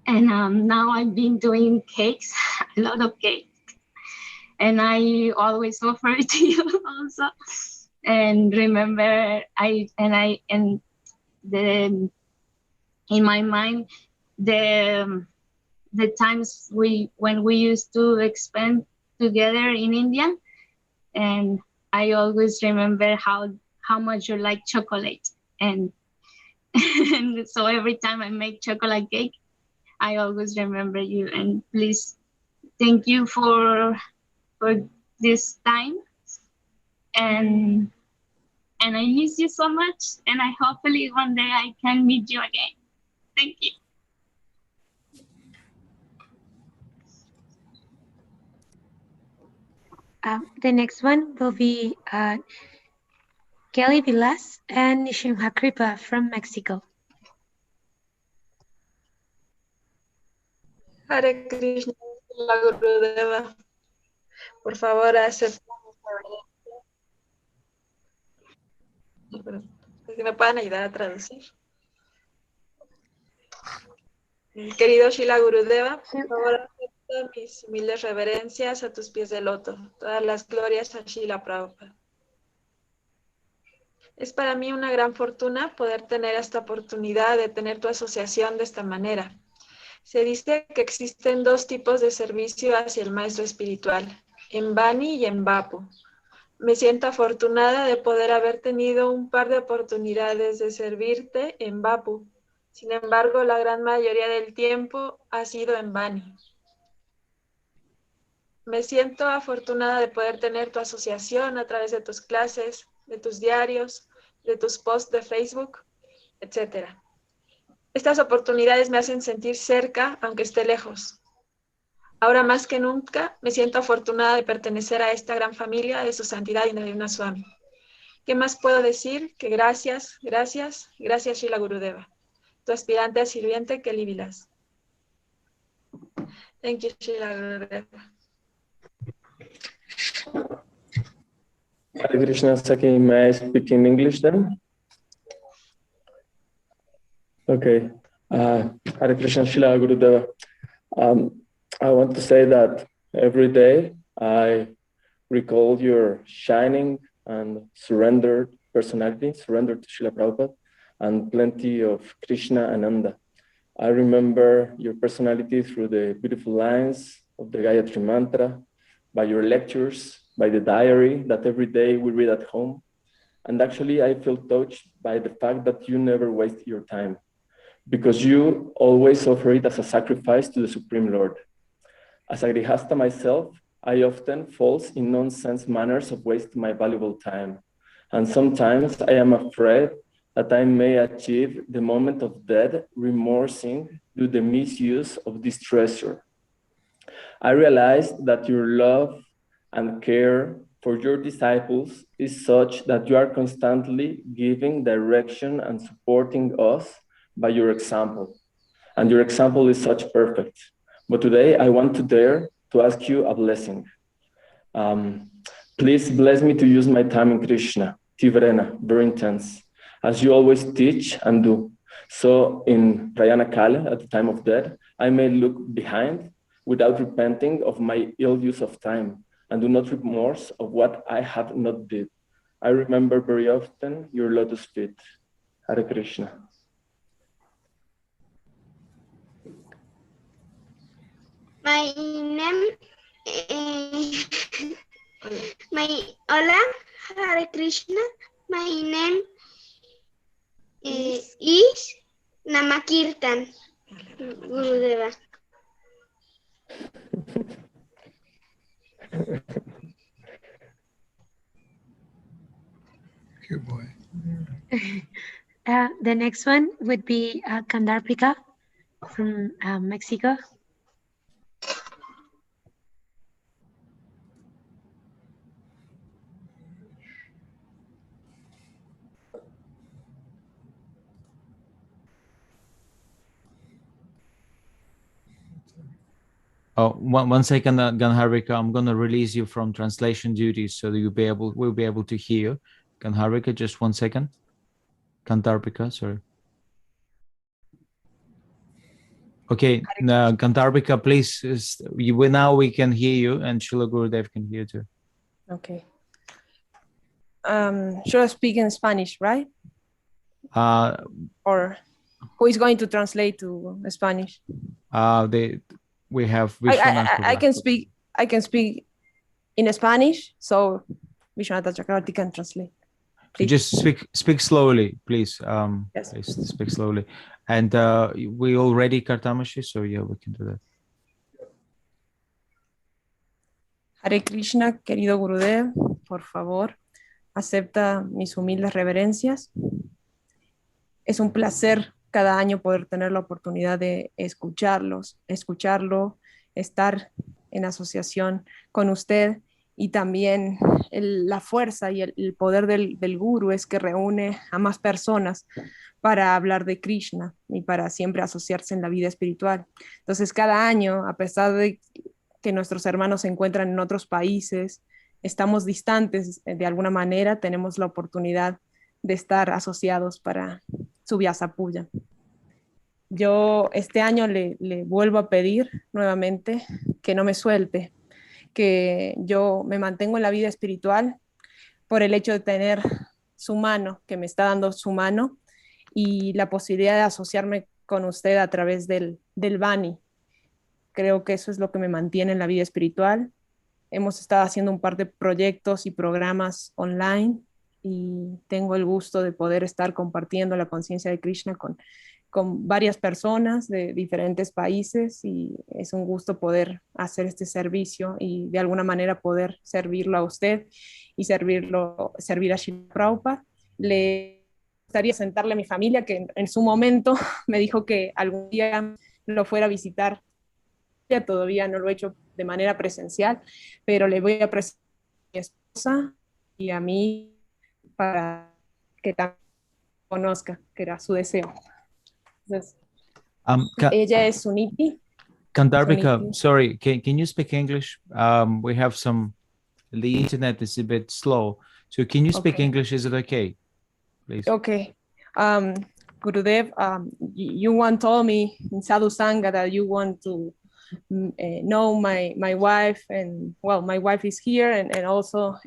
now I've been doing cakes, a lot of cakes. And I always offer it to you also. And remember, in my mind, the times when we used to spend together in India, and I always remember how much you like chocolate, and and so every time I make chocolate cake, I always remember you. And please, thank you for this time, and I miss you so much, and I hopefully one day I can meet you again. Thank you. the next one will be Kelly Vilas and Nishimha Kripa from Mexico. Hare Krishna, la Gurudeva. Por favor, acepten si me pueden ayudar a traducir. Querido Shila Gurudeva, por favor, acepta mis humildes reverencias a tus pies de loto. Todas las glorias a Shila Prabhupada. Es para mí una gran fortuna poder tener esta oportunidad de tener tu asociación de esta manera. Se dice que existen dos tipos de servicio hacia el maestro espiritual, en Bani y en Vapu. Me siento afortunada de poder haber tenido un par de oportunidades de servirte en Vapu. Sin embargo, la gran mayoría del tiempo ha sido en Bani. Me siento afortunada de poder tener tu asociación a través de tus clases, de tus diarios, de tus posts de Facebook, etc. Estas oportunidades me hacen sentir cerca, aunque esté lejos. Ahora más que nunca, me siento afortunada de pertenecer a esta gran familia de su santidad Indravina Swami. ¿Qué más puedo decir? Que gracias, gracias, gracias Srila Gurudeva, tu aspirante a sirviente Kelly Vilas. Thank you, Srila Gurudeva. Hare Krishna, Saki, may I speak in English then? Okay. Hare Krishna, Srila Gurudeva. I want to say that every day I recall your shining and surrendered personality, surrendered to Srila Prabhupada, and plenty of Krishna Ananda. I remember your personality through the beautiful lines of the Gayatri Mantra, by your lectures, by the diary that every day we read at home. And actually, I feel touched by the fact that you never waste your time, because you always offer it as a sacrifice to the Supreme Lord. As a Grihasta myself, I often fall in nonsense manners of wasting my valuable time. And sometimes I am afraid that I may achieve the moment of death remorsing due to the misuse of this treasure. I realize that your love and care for your disciples is such that you are constantly giving direction and supporting us by your example. And your example is such perfect. But today I want to dare to ask you a blessing. Please bless me to use my time in Krishna, Tivrena, very intense, as you always teach and do. So in Prayana Kala, at the time of death, I may look behind without repenting of my ill use of time and do not remorse of what I have not did. I remember very often your lotus feet. Hare Krishna. My name, eh, hola, Hare Krishna. My name is Namakirtan, Gurudeva. Cute boy. The next one would be Kandarpika from Mexico. Oh, one second, Ganharika. I'm gonna release you from translation duties so that we'll be able to hear you. Ganharika, just 1 second. Kandarpika, sorry. Okay, Kandarpika, please. Now we can hear you, and Srila Gurudev can hear too. Okay. Should I speak in Spanish, right? Or who is going to translate to Spanish? We have I can speak in Spanish, so Vishwanath Chakravarti can translate. Please. Just speak slowly, please. Yes. Please speak slowly. And we already Kartamashi, so yeah, we can do that. Hare Krishna, querido Gurudev, por favor, acepta mis humildes reverencias. Es un placer cada año poder tener la oportunidad de escucharlo, estar en asociación con usted, y también la fuerza y el poder del Guru es que reúne a más personas para hablar de Krishna y para siempre asociarse en la vida espiritual. Entonces, cada año, a pesar de que nuestros hermanos se encuentran en otros países, estamos distantes de alguna manera, tenemos la oportunidad de estar asociados para su Vyasa Puja. Yo este año le vuelvo a pedir nuevamente que no me suelte, que yo me mantengo en la vida espiritual por el hecho de tener su mano, que me está dando su mano, y la posibilidad de asociarme con usted a través del Bani. Creo que eso es lo que me mantiene en la vida espiritual. Hemos estado haciendo un par de proyectos y programas online y tengo el gusto de poder estar compartiendo la conciencia de Krishna con varias personas de diferentes países, y es un gusto poder hacer este servicio y de alguna manera poder servirlo a usted y servir a Srila Prabhupada. Le gustaría sentarle a mi familia, que en su momento me dijo que algún día lo fuera a visitar. Todavía no lo he hecho de manera presencial, pero le voy a presentar a mi esposa y a mí para que también conozca, que era su deseo. Entonces, ella es Suniti. Kandarpika, sorry, can you speak English? We have the internet is a bit slow, so can you speak English? Is it okay, please? Okay. Gurudev, you once told me in Sadhu Sangha that you want to know my wife, and well, my wife is here, and also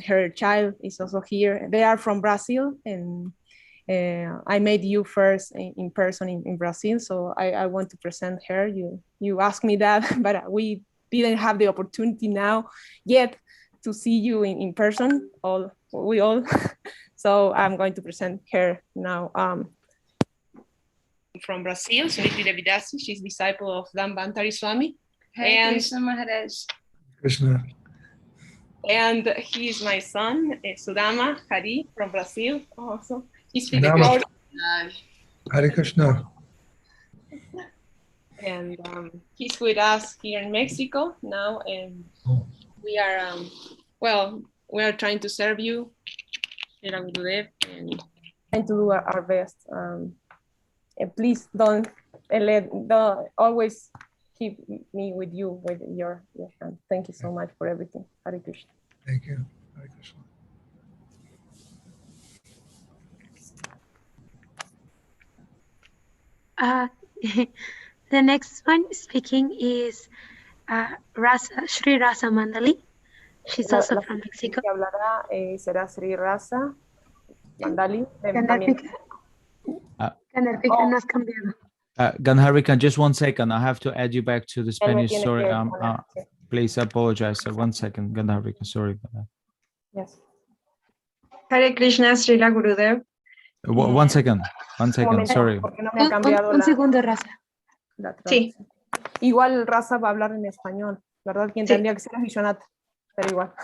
her child is also here. They are from Brazil, and I met you first in person in Brazil, so I want to present her. You asked me that, but we didn't have the opportunity now yet to see you in person, we all. So I'm going to present her now. From Brazil, Suniti Devidasi. She's disciple of Dhanvantari Swami. Hare Krishna Maharaj. Krishna. And he is my son, Sudama Hari from Brazil also. He's Sudama. Hare Krishna. And he's with us here in Mexico now, and we are we are trying to serve you, and trying to do our best. And please don't always keep me with you with your hand. Thank you so much for everything. Hare Krishna. Thank you. Hare Krishna. The next one speaking is Sri Rasa Mandali. She's La also from siguiente Mexico. que hablará será Sri Rasa Mandali. Ganarpika. Ganarpika no has cambiado. Ganharika, just 1 second. I have to add you back to the Él me Spanish. tiene Sorry. que poner, sí. Please apologize. 1 second, Ganharika. Sorry about that. Yes. Hare Krishna, Srila Gurudev. 1 second. 1 Un second. momento, Sorry. porque no me ha cambiado Un segundo, Rasa. la Sí. traducción. Igual Rasa va a hablar en español, ¿verdad? Quien Sí. tendría que ser es Vishwanath, pero igual.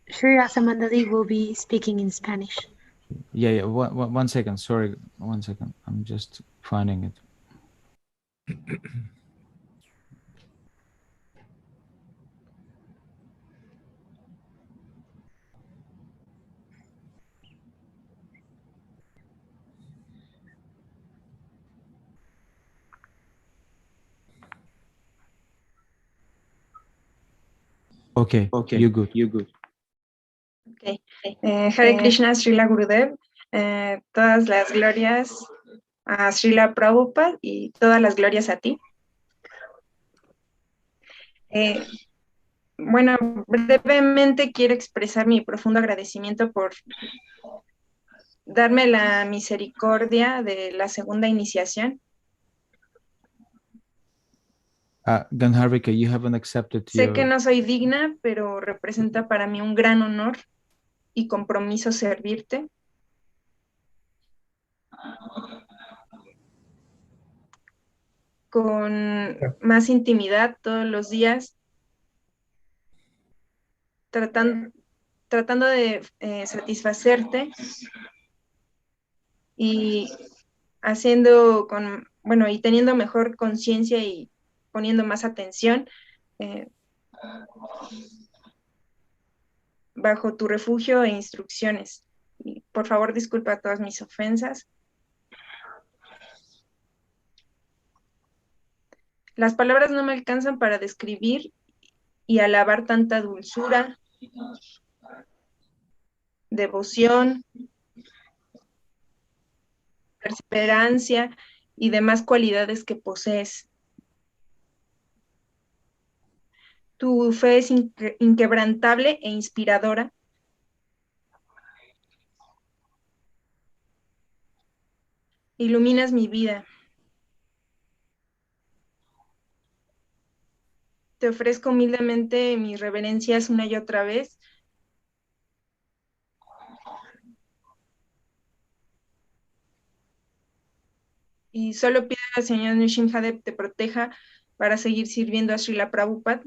Sri Rasa Mandali will be speaking in Spanish. Yeah. 1 second. Sorry. 1 second. I'm just finding it. Okay. You're good. Okay. Hare Krishna, Srila Gurudev. Todas las glorias a Srila Prabhupada y todas las glorias a ti. Bueno, brevemente quiero expresar mi profundo agradecimiento por darme la misericordia de la segunda iniciación. Ganharika, you haven't accepted Sé que your... no soy digna, pero representa para mí un gran honor y compromiso servirte. Con más intimidad todos los días, tratando de satisfacerte y haciendo y teniendo mejor conciencia y poniendo más atención bajo tu refugio e instrucciones. Y por favor, disculpa todas mis ofensas. Las palabras no me alcanzan para describir y alabar tanta dulzura, devoción, perseverancia y demás cualidades que posees. Tu fe es inquebrantable e inspiradora. Iluminas mi vida. Te ofrezco humildemente mis reverencias una y otra vez. Y solo pido al Señor Nrsimhadev te proteja para seguir sirviendo a Srila Prabhupada.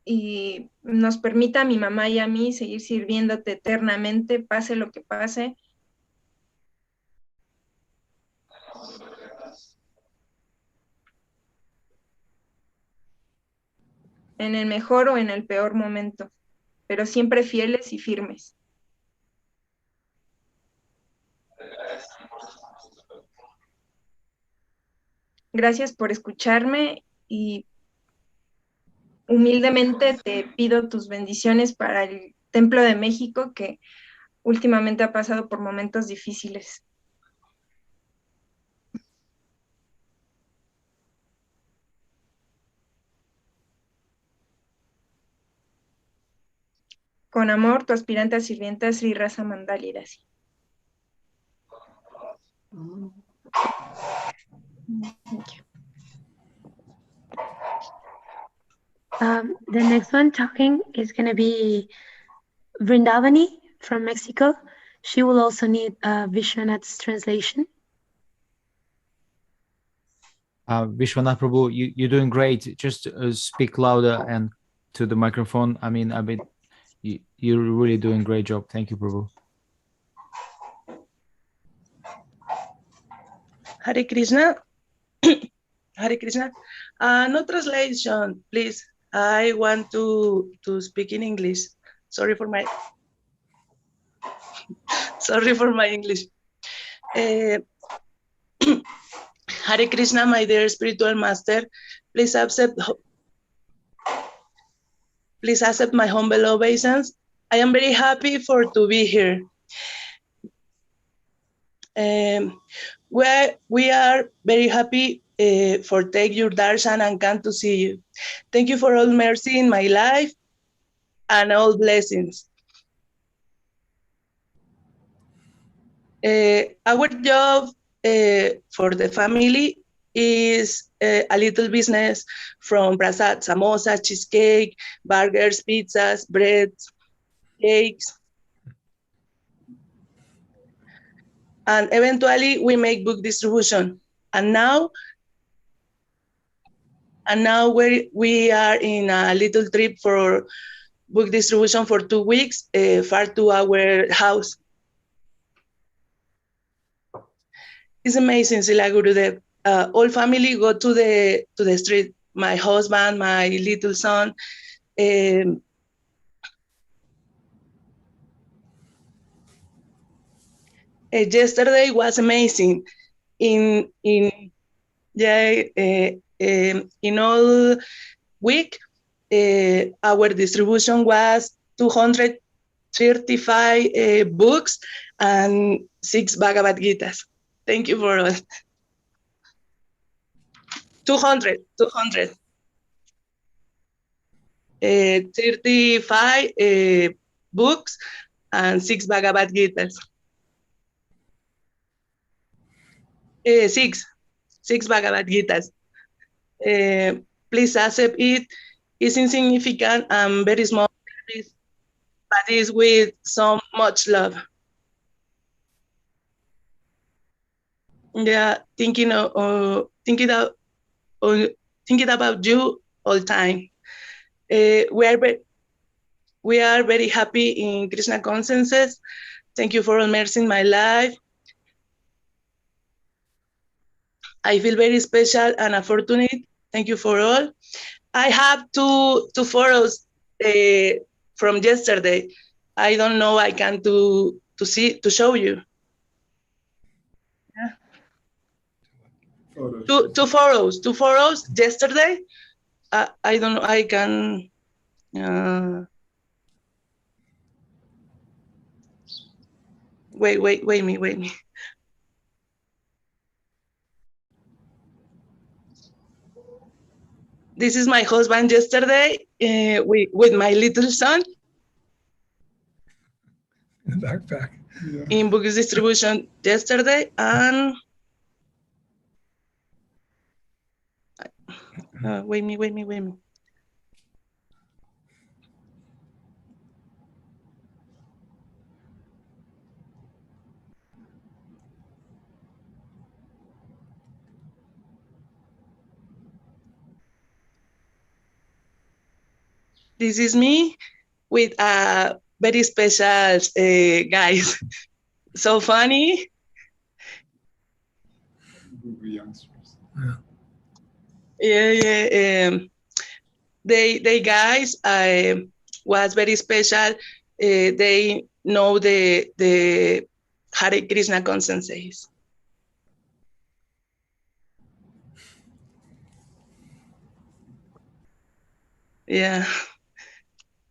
Y nos permita a mi mamá y a mí seguir sirviéndote eternamente, pase lo que pase. En el mejor o en el peor momento, pero siempre fieles y firmes. Gracias por escucharme y humildemente te pido tus bendiciones para el Templo de México, que últimamente ha pasado por momentos difíciles. Con amor, tu aspirante a sirvienta Sri Rasa Mandali Dasi. Thank you. The next one talking is going to be Vrindavani from Mexico. She will also need Vishwanath's translation. Vishwanath Prabhu, you're doing great. Just speak louder and to the microphone. I mean, you're really doing a great job. Thank you, Prabhu. Hare Krishna. Hare Krishna. No translation, please. I want to speak in English. sorry for my English. Hare Krishna, my dear spiritual master, please accept my humble obeisance. I am very happy to be here. We are very happy for take your darshan and come to see you. Thank you for all mercy in my life and all blessings. Our job for the family is a little business from prasad, samosa, cheesecake, burgers, pizzas, breads, cakes. And eventually we make book distribution. And now we are in a little trip for book distribution for 2 weeks, far to our house. It's amazing, Srila Gurudev. All family go to the street. My husband, my little son. Yesterday was amazing. In all week, our distribution was 235 books and 6 Bhagavad Gitas. Thank you for all. 200. 35 books and 6 Bhagavad Gitas. 6 Bhagavad Gitas. Please accept it. It's insignificant and very small, but it's with so much love. Yeah, thinking about you all time. We are very happy in Krishna consciousness. Thank you for all mercy in my life. I feel very special and fortunate. Thank you for all. I have two photos from yesterday. I don't know. I can to show you. Yeah. Two photos yesterday. I don't know. I can. Wait me. This is my husband yesterday with my little son. In the backpack. Yeah. In books distribution yesterday, and wait me. This is me with a very special guys. So funny. Youngsters. Yeah. They guys was very special. They know the Hare Krishna consciences. Yeah.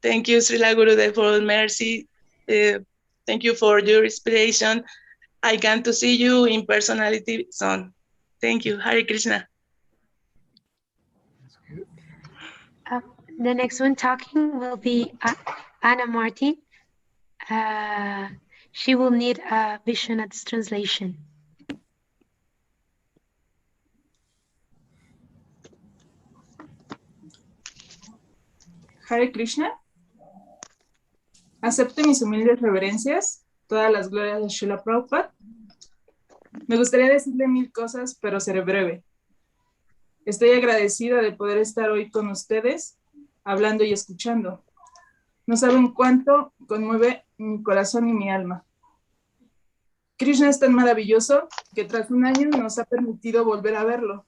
Thank you, Srila Gurudev, for all mercy. Thank you for your inspiration. I can to see you in personality soon. Thank you. Hare Krishna. The next one talking will be Anna Martin. She will need a Vishwanath's translation. Hare Krishna. Acepte mis humildes reverencias, todas las glorias de Srila Prabhupada. Me gustaría decirle 1000 cosas, pero seré breve. Estoy agradecida de poder estar hoy con ustedes, hablando y escuchando. No saben cuánto conmueve mi corazón y mi alma. Krishna es tan maravilloso que tras un año nos ha permitido volver a verlo,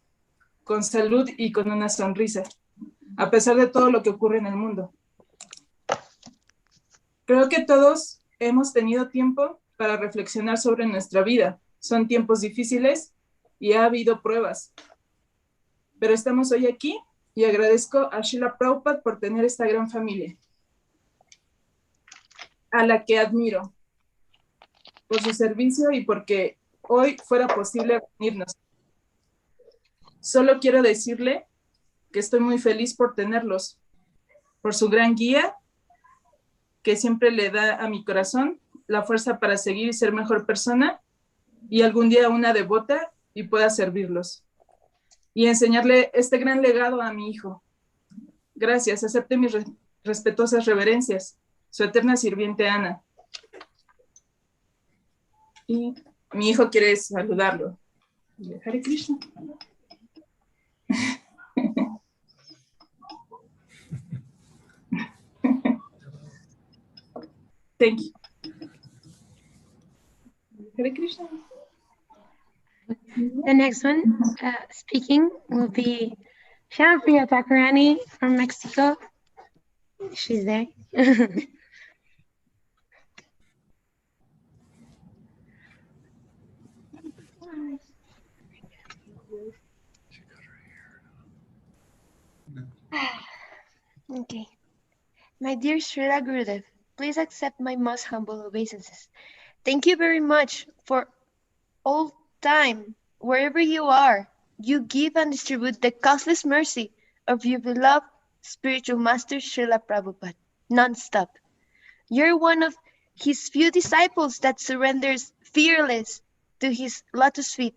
con salud y con una sonrisa, a pesar de todo lo que ocurre en el mundo. Creo que todos hemos tenido tiempo para reflexionar sobre nuestra vida. Son tiempos difíciles y ha habido pruebas. Pero estamos hoy aquí y agradezco a Srila Prabhupada por tener esta gran familia, a la que admiro, por su servicio y porque hoy fuera posible reunirnos. Solo quiero decirle que estoy muy feliz por tenerlos, por su gran guía que siempre le da a mi corazón la fuerza para seguir y ser mejor persona y algún día una devota y pueda servirlos y enseñarle este gran legado a mi hijo. Gracias, acepte mis respetuosas reverencias. Su eterna sirviente Ana. Y mi hijo quiere saludarlo. Hare Krishna. Thank you. Hare Krishna. The next one speaking will be Shanapriya Takarani from Mexico. She's there. Okay. My dear Srila Gurudev, please accept my most humble obeisances. Thank you very much for all time, wherever you are. You give and distribute the costless mercy of your beloved spiritual master Srila Prabhupada, non-stop. You're one of his few disciples that surrenders fearless to his lotus feet,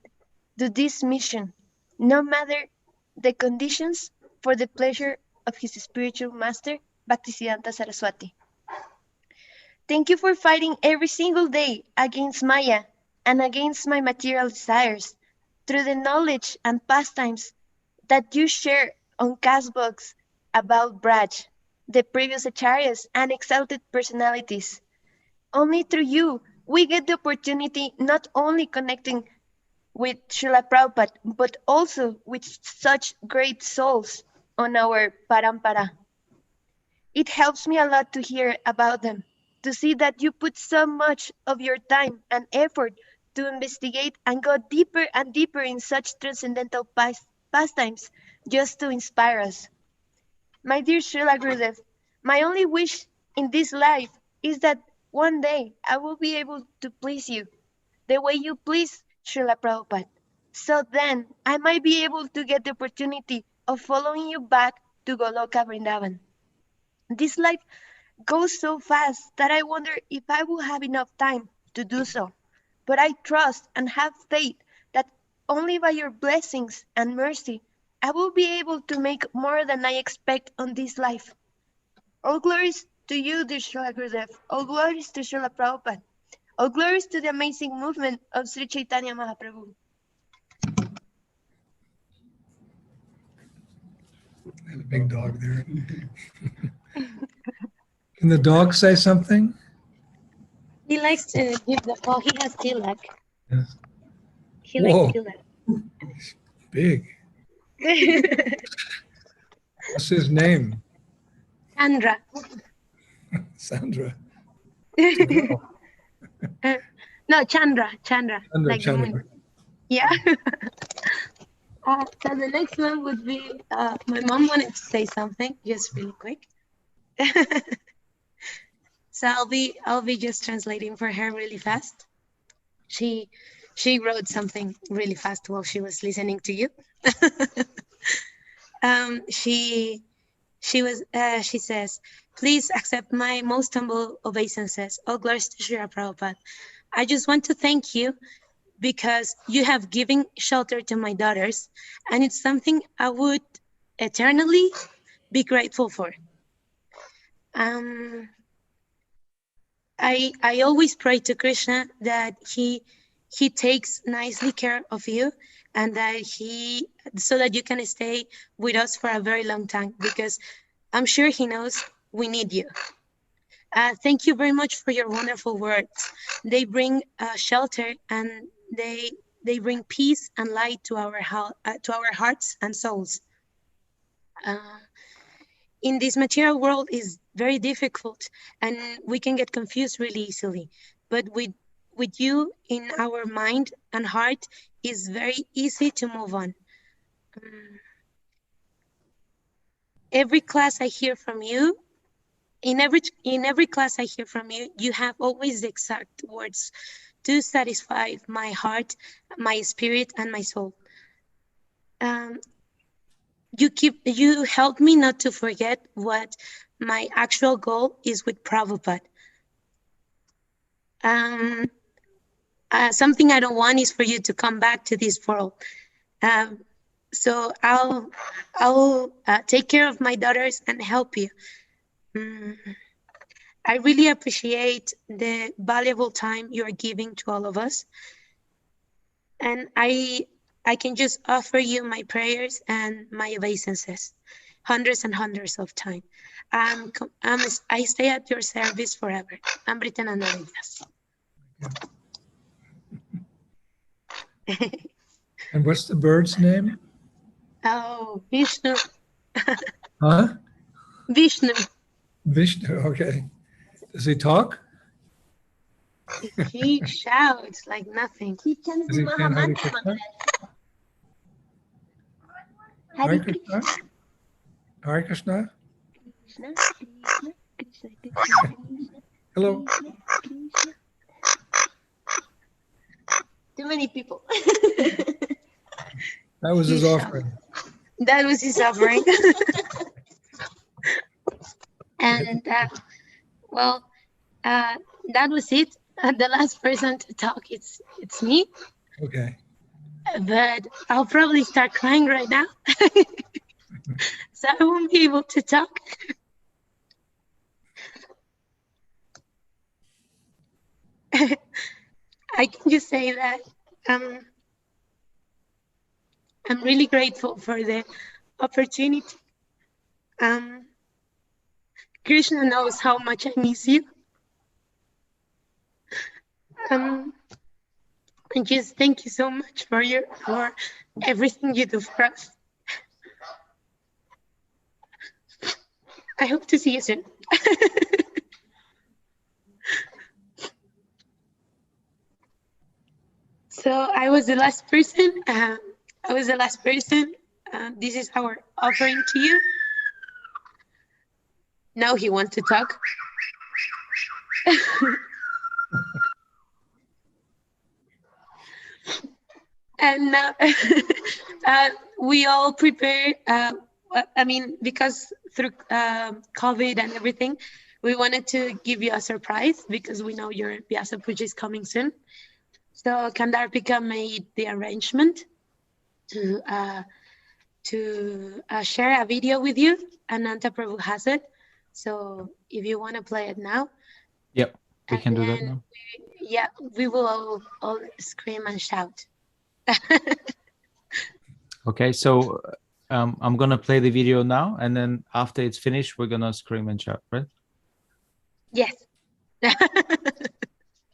to this mission, no matter the conditions, for the pleasure of his spiritual master, Bhaktisiddhanta Saraswati. Thank you for fighting every single day against Maya and against my material desires through the knowledge and pastimes that you share on Castbox about Braj, the previous acharyas and exalted personalities. Only through you we get the opportunity not only connecting with Srila Prabhupada, but also with such great souls on our parampara. It helps me a lot to hear about them, to see that you put so much of your time and effort to investigate and go deeper and deeper in such transcendental pastimes just to inspire us. My dear Srila Gurudev, my only wish in this life is that one day I will be able to please you the way you please Srila Prabhupada. So then I might be able to get the opportunity of following you back to Goloka Vrindavan. This life goes so fast that I wonder if I will have enough time to do so. But I trust and have faith that only by your blessings and mercy I will be able to make more than I expect on this life. All glories to you, dear Srila Gurudev. All glories to Srila Prabhupada. All glories to the amazing movement of Sri Chaitanya Mahaprabhu. I have a big dog there. Can the dog say something? He likes to give the, well, he has tilak. Yes. He Whoa. likes tilak. Big. What's his name? Chandra. Sandra. No, Chandra. Chandra, Like the Chandra. moon. Yeah. So the next one would be, my mom wanted to say something, just really quick. So I'll be just translating for her really fast. She wrote something really fast while she was listening to you. She says, please accept my most humble obeisances. All glories to Srila Prabhupada. I just want to thank you because you have given shelter to my daughters, and it's something I would eternally be grateful for. I always pray to Krishna that he takes nicely care of you, and that so that you can stay with us for a very long time, because I'm sure he knows we need you. Thank you very much for your wonderful words. They bring shelter, and they bring peace and light to our hearts and souls. in this material world is very difficult, and we can get confused really easily. But with you in our mind and heart, is very easy to move on. Every class I hear from you, in every class I hear from you, you have always the exact words to satisfy my heart, my spirit, and my soul. You help me not to forget what my actual goal is with Prabhupada. Something I don't want is for you to come back to this world. So I'll take care of my daughters and help you. I really appreciate the valuable time you are giving to all of us. And I can just offer you my prayers and my obeisances, hundreds and hundreds of times. I stay at your service forever. Amrita Nandavidas. And what's the bird's name? Oh, Vishnu. Huh? Vishnu. Vishnu, okay. Does he talk? He shouts like nothing. He can Does he chant Hare Krishna? Hare Krishna? Hare Krishna? Hello. Too many people. That was his offering. That was his offering. And that was it. The last person to talk, it's me. Okay. But I'll probably start crying right now. So I won't be able to talk. I can just say that I'm really grateful for the opportunity. Krishna knows how much I miss you. And just thank you so much for everything you do for us. I hope to see you soon. So I was the last person. This is our offering to you. Now he wants to talk. And we all prepare, because through COVID and everything, we wanted to give you a surprise because we know your Vyasa Puja is coming soon. So Kandarpika made the arrangement to share a video with you. Ananta Prabhu has it. So if you want to play it now. Yep, we can do that now. We will all scream and shout. Okay, so I'm gonna play the video now, and then after it's finished, we're gonna scream and shout, right? Yes.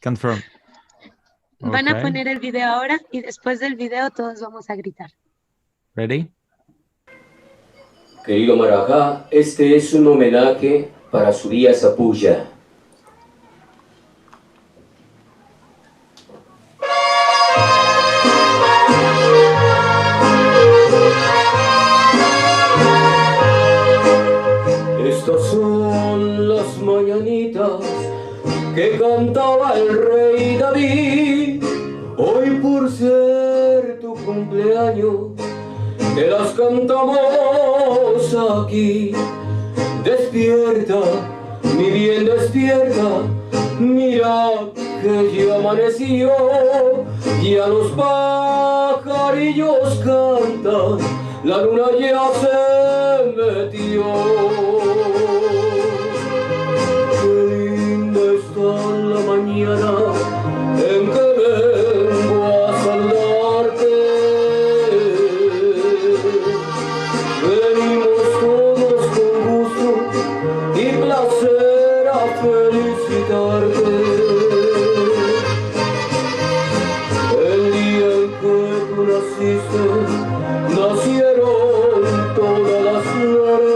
Confirm. Van a Okay. poner el video ahora y después del video todos vamos a gritar. Ready? Querido Marajá, este es un homenaje para su día Sapuya. Estas son las mañanitas que cantaba el rey David. Hoy por ser tu cumpleaños te las cantamos aquí. Despierta, mi bien despierta, mira que ya amaneció, ya los pajarillos cantan, la luna ya se metió. Qué linda está la mañana en que vengo a saludarte. Venimos todos con gusto y placer a felicitarte. El día en que tú naciste, nacieron todas las flores.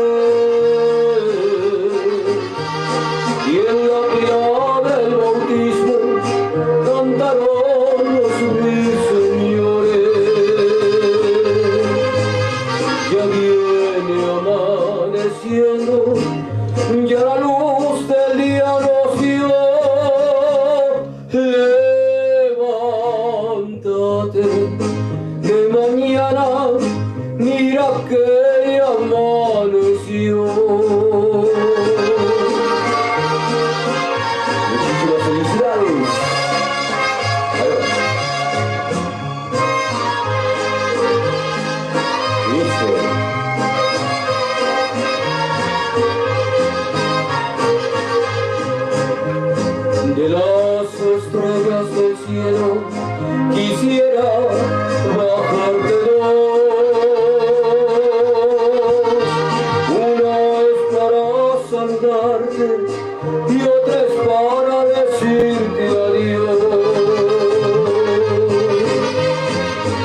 estrellas del cielo, quisiera bajarte dos. Una es para saludarte y otra es para decirte adiós.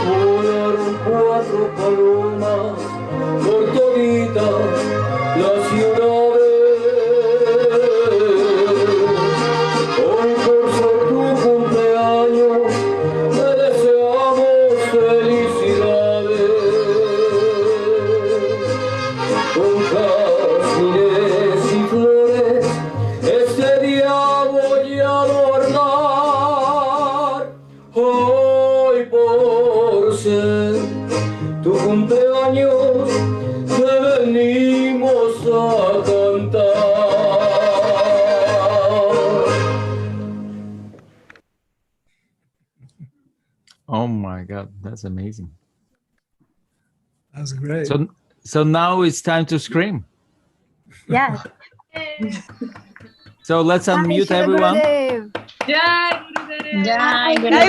Volaron 4 palomas por todita la ciudad. Hoy por ser tu cumpleaños te deseamos felicidades. Con jazmines y flores este día voy a adornar. Hoy por ser tu cumpleaños te venimos a cantar. Oh my God, that's amazing. That's great. So now it's time to scream. Yeah. So let's unmute everyone. Jai Gurudev.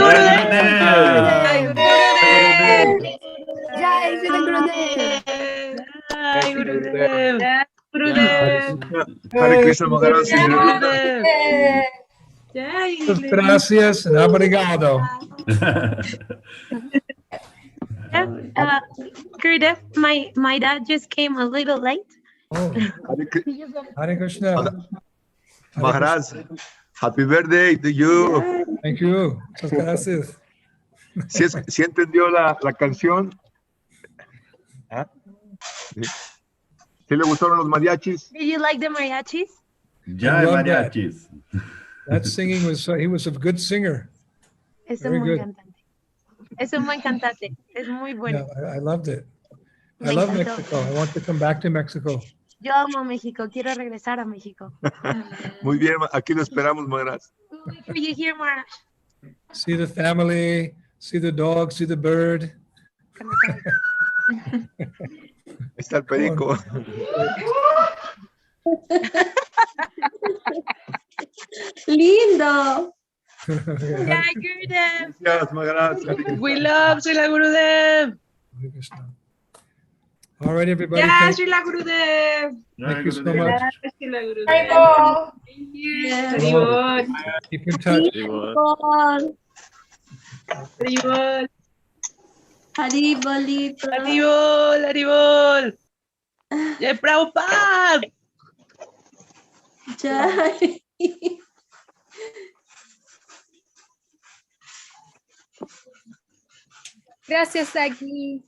Jai Gurudev. Hare Krishna Maharaj. Gracias and obrigado. Gurudev, my dad just came a little late. Oh, Hare Krishna. Maharaj, happy birthday to you. Thank you. Muchas gracias. ¿Sí entendió la canción? ¿Ah? ¿Sí le gustaron los mariachis? Did you like the mariachis? Ya hay mariachis. That singing was, he was a good singer. Es Very un buen good. cantante. Es un buen cantante. Es muy bueno. Yeah, I loved it. I Me love encantó. Mexico. I want to come back to Mexico. Yo amo México. Quiero regresar a México. Muy bien, aquí lo esperamos, Maharaj. We'll wait for you here, Maharaj. See the family, see the dog, see the bird. Está el perico. Lindo. Jai Gurudev. Gracias, Maharaj. We love Srila Gurudev. All right, everybody. Jai Thank, Srila Gurudev. thank you so much. Jai Srila Gurudev. Thank you. Haribol. Keep in touch. Haribol. Haribolito. Haribol, Haribol. Jai Prabhupada. Jai. Gracias, Aki.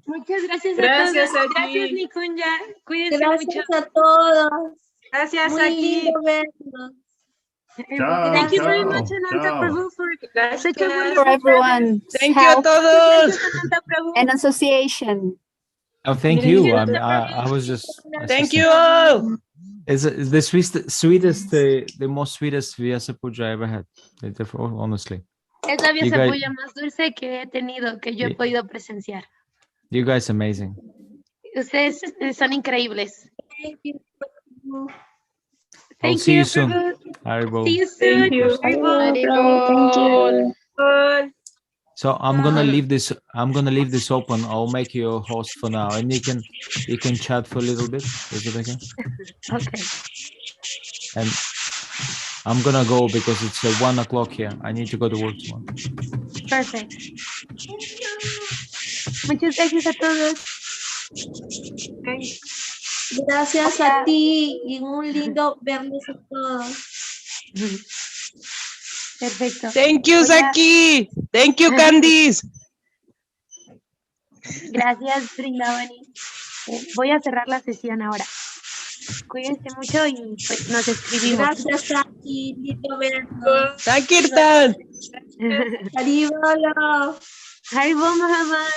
Muchas gracias, Gracias, a todos. Aki. Gracias, Nikunja. Cuídense Gracias mucho. a todos. Gracias, Muy Aki. lindo verlos. Thank you very much, Ananta Prabhu, for such a wonderful For everyone. Thank you a todos. Ananta Prabhu. And association. Oh, thank you. I was just. Thank you all. It's the sweetest, the most sweetest Vyasa Puja I ever had. Honestly, Es la You Vyasa guys- Puja más dulce que he tenido, que yo he podido presenciar. you guys are amazing. Ustedes son increíbles. Thank you. I'll Thank see you you, soon. Prabhu. Haribol. See you soon. Thank you. Haribol. Haribol. So I'm gonna leave this. I'm gonna leave this open. I'll make you a host for now, and you can chat for a little bit. Is it okay? Okay. And I'm gonna go because it's 1 o'clock here. I need to go to work tomorrow. Perfect. Muchas gracias a todos. Gracias a ti y un lindo verlos a todos. Perfecto. Thank you, Voy a- Saki. Thank you, Candice. Gracias, Brindavani. Voy a cerrar la sesión ahora. Cuídense mucho y pues nos escribimos. Gracias a ti, lindo verlos. Sankirtan. Haribolo. Haribol Mahaman.